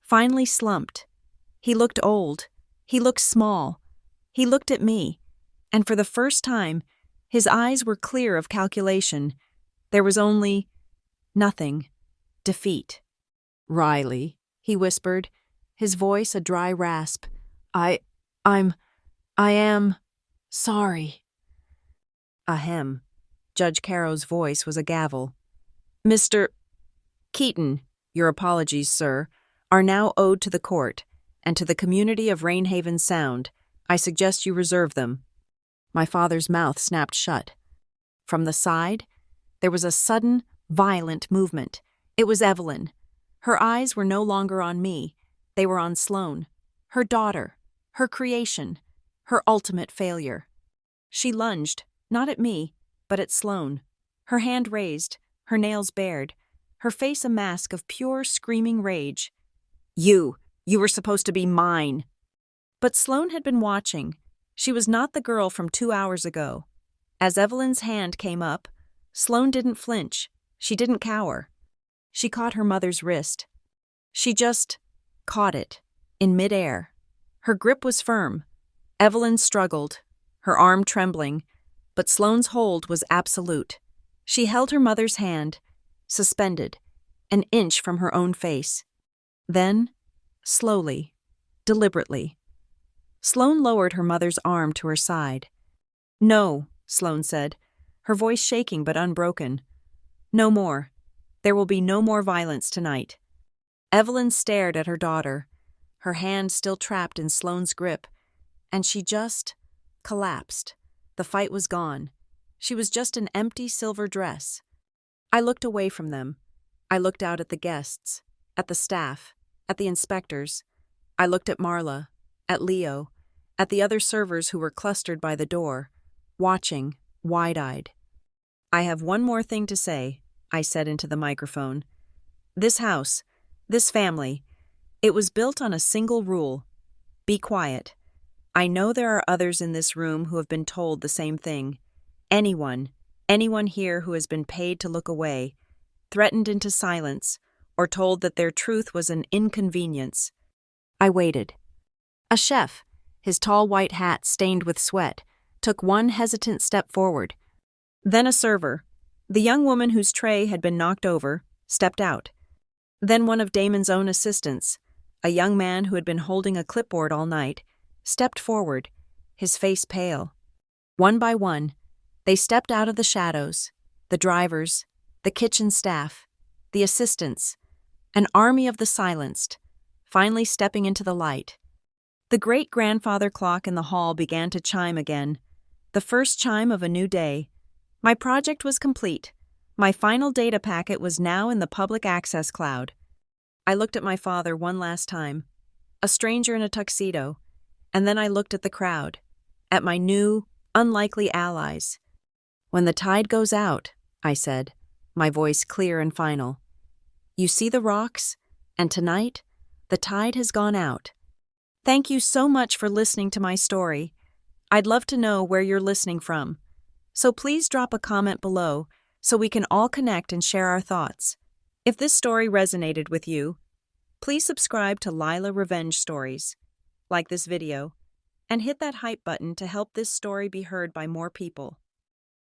Speaker 1: finally slumped. He looked old. He looked small. He looked at me, and for the first time, his eyes were clear of calculation. There was only nothing. Defeat. Riley, he whispered, his voice a dry rasp. I am sorry. Ahem. Judge Caro's voice was a gavel. Mr. Keaton, your apologies, sir, are now owed to the court and to the community of Rainhaven Sound. I suggest you reserve them. My father's mouth snapped shut. From the side, there was a sudden, violent movement. It was Evelyn. Her eyes were no longer on me. They were on Sloane, her daughter, her creation, her ultimate failure. She lunged, not at me, but at Sloane, her hand raised, her nails bared, her face a mask of pure, screaming rage. You were supposed to be mine. But Sloane had been watching. She was not the girl from 2 hours ago. As Evelyn's hand came up, Sloane didn't flinch. She didn't cower. She caught her mother's wrist. She just caught it, in midair. Her grip was firm. Evelyn struggled, her arm trembling, but Sloane's hold was absolute. She held her mother's hand, suspended, an inch from her own face. Then, slowly, deliberately, Sloane lowered her mother's arm to her side. No, Sloane said, her voice shaking but unbroken. No more. There will be no more violence tonight. Evelyn stared at her daughter, her hand still trapped in Sloane's grip, and she just collapsed. The fight was gone. She was just an empty silver dress. I looked away from them. I looked out at the guests, at the staff, at the inspectors. I looked at Marla, at Leo, at the other servers who were clustered by the door, watching, wide-eyed. I have one more thing to say, I said into the microphone. This house, this family, it was built on a single rule. Be quiet. I know there are others in this room who have been told the same thing. Anyone here who has been paid to look away, threatened into silence, or told that their truth was an inconvenience. I waited. A chef, his tall white hat stained with sweat, took one hesitant step forward. Then a server, the young woman whose tray had been knocked over, stepped out. Then one of Damon's own assistants, a young man who had been holding a clipboard all night, stepped forward, his face pale. One by one, they stepped out of the shadows, the drivers, the kitchen staff, the assistants, an army of the silenced, finally stepping into the light. The great-grandfather clock in the hall began to chime again, the first chime of a new day. My project was complete. My final data packet was now in the public access cloud. I looked at my father one last time, a stranger in a tuxedo, and then I looked at the crowd, at my new, unlikely allies. When the tide goes out, I said, my voice clear and final. You see the rocks, and tonight, the tide has gone out. Thank you so much for listening to my story. I'd love to know where you're listening from. So please drop a comment below so we can all connect and share our thoughts. If this story resonated with you, please subscribe to Lila Revenge Stories, like this video, and hit that hype button to help this story be heard by more people.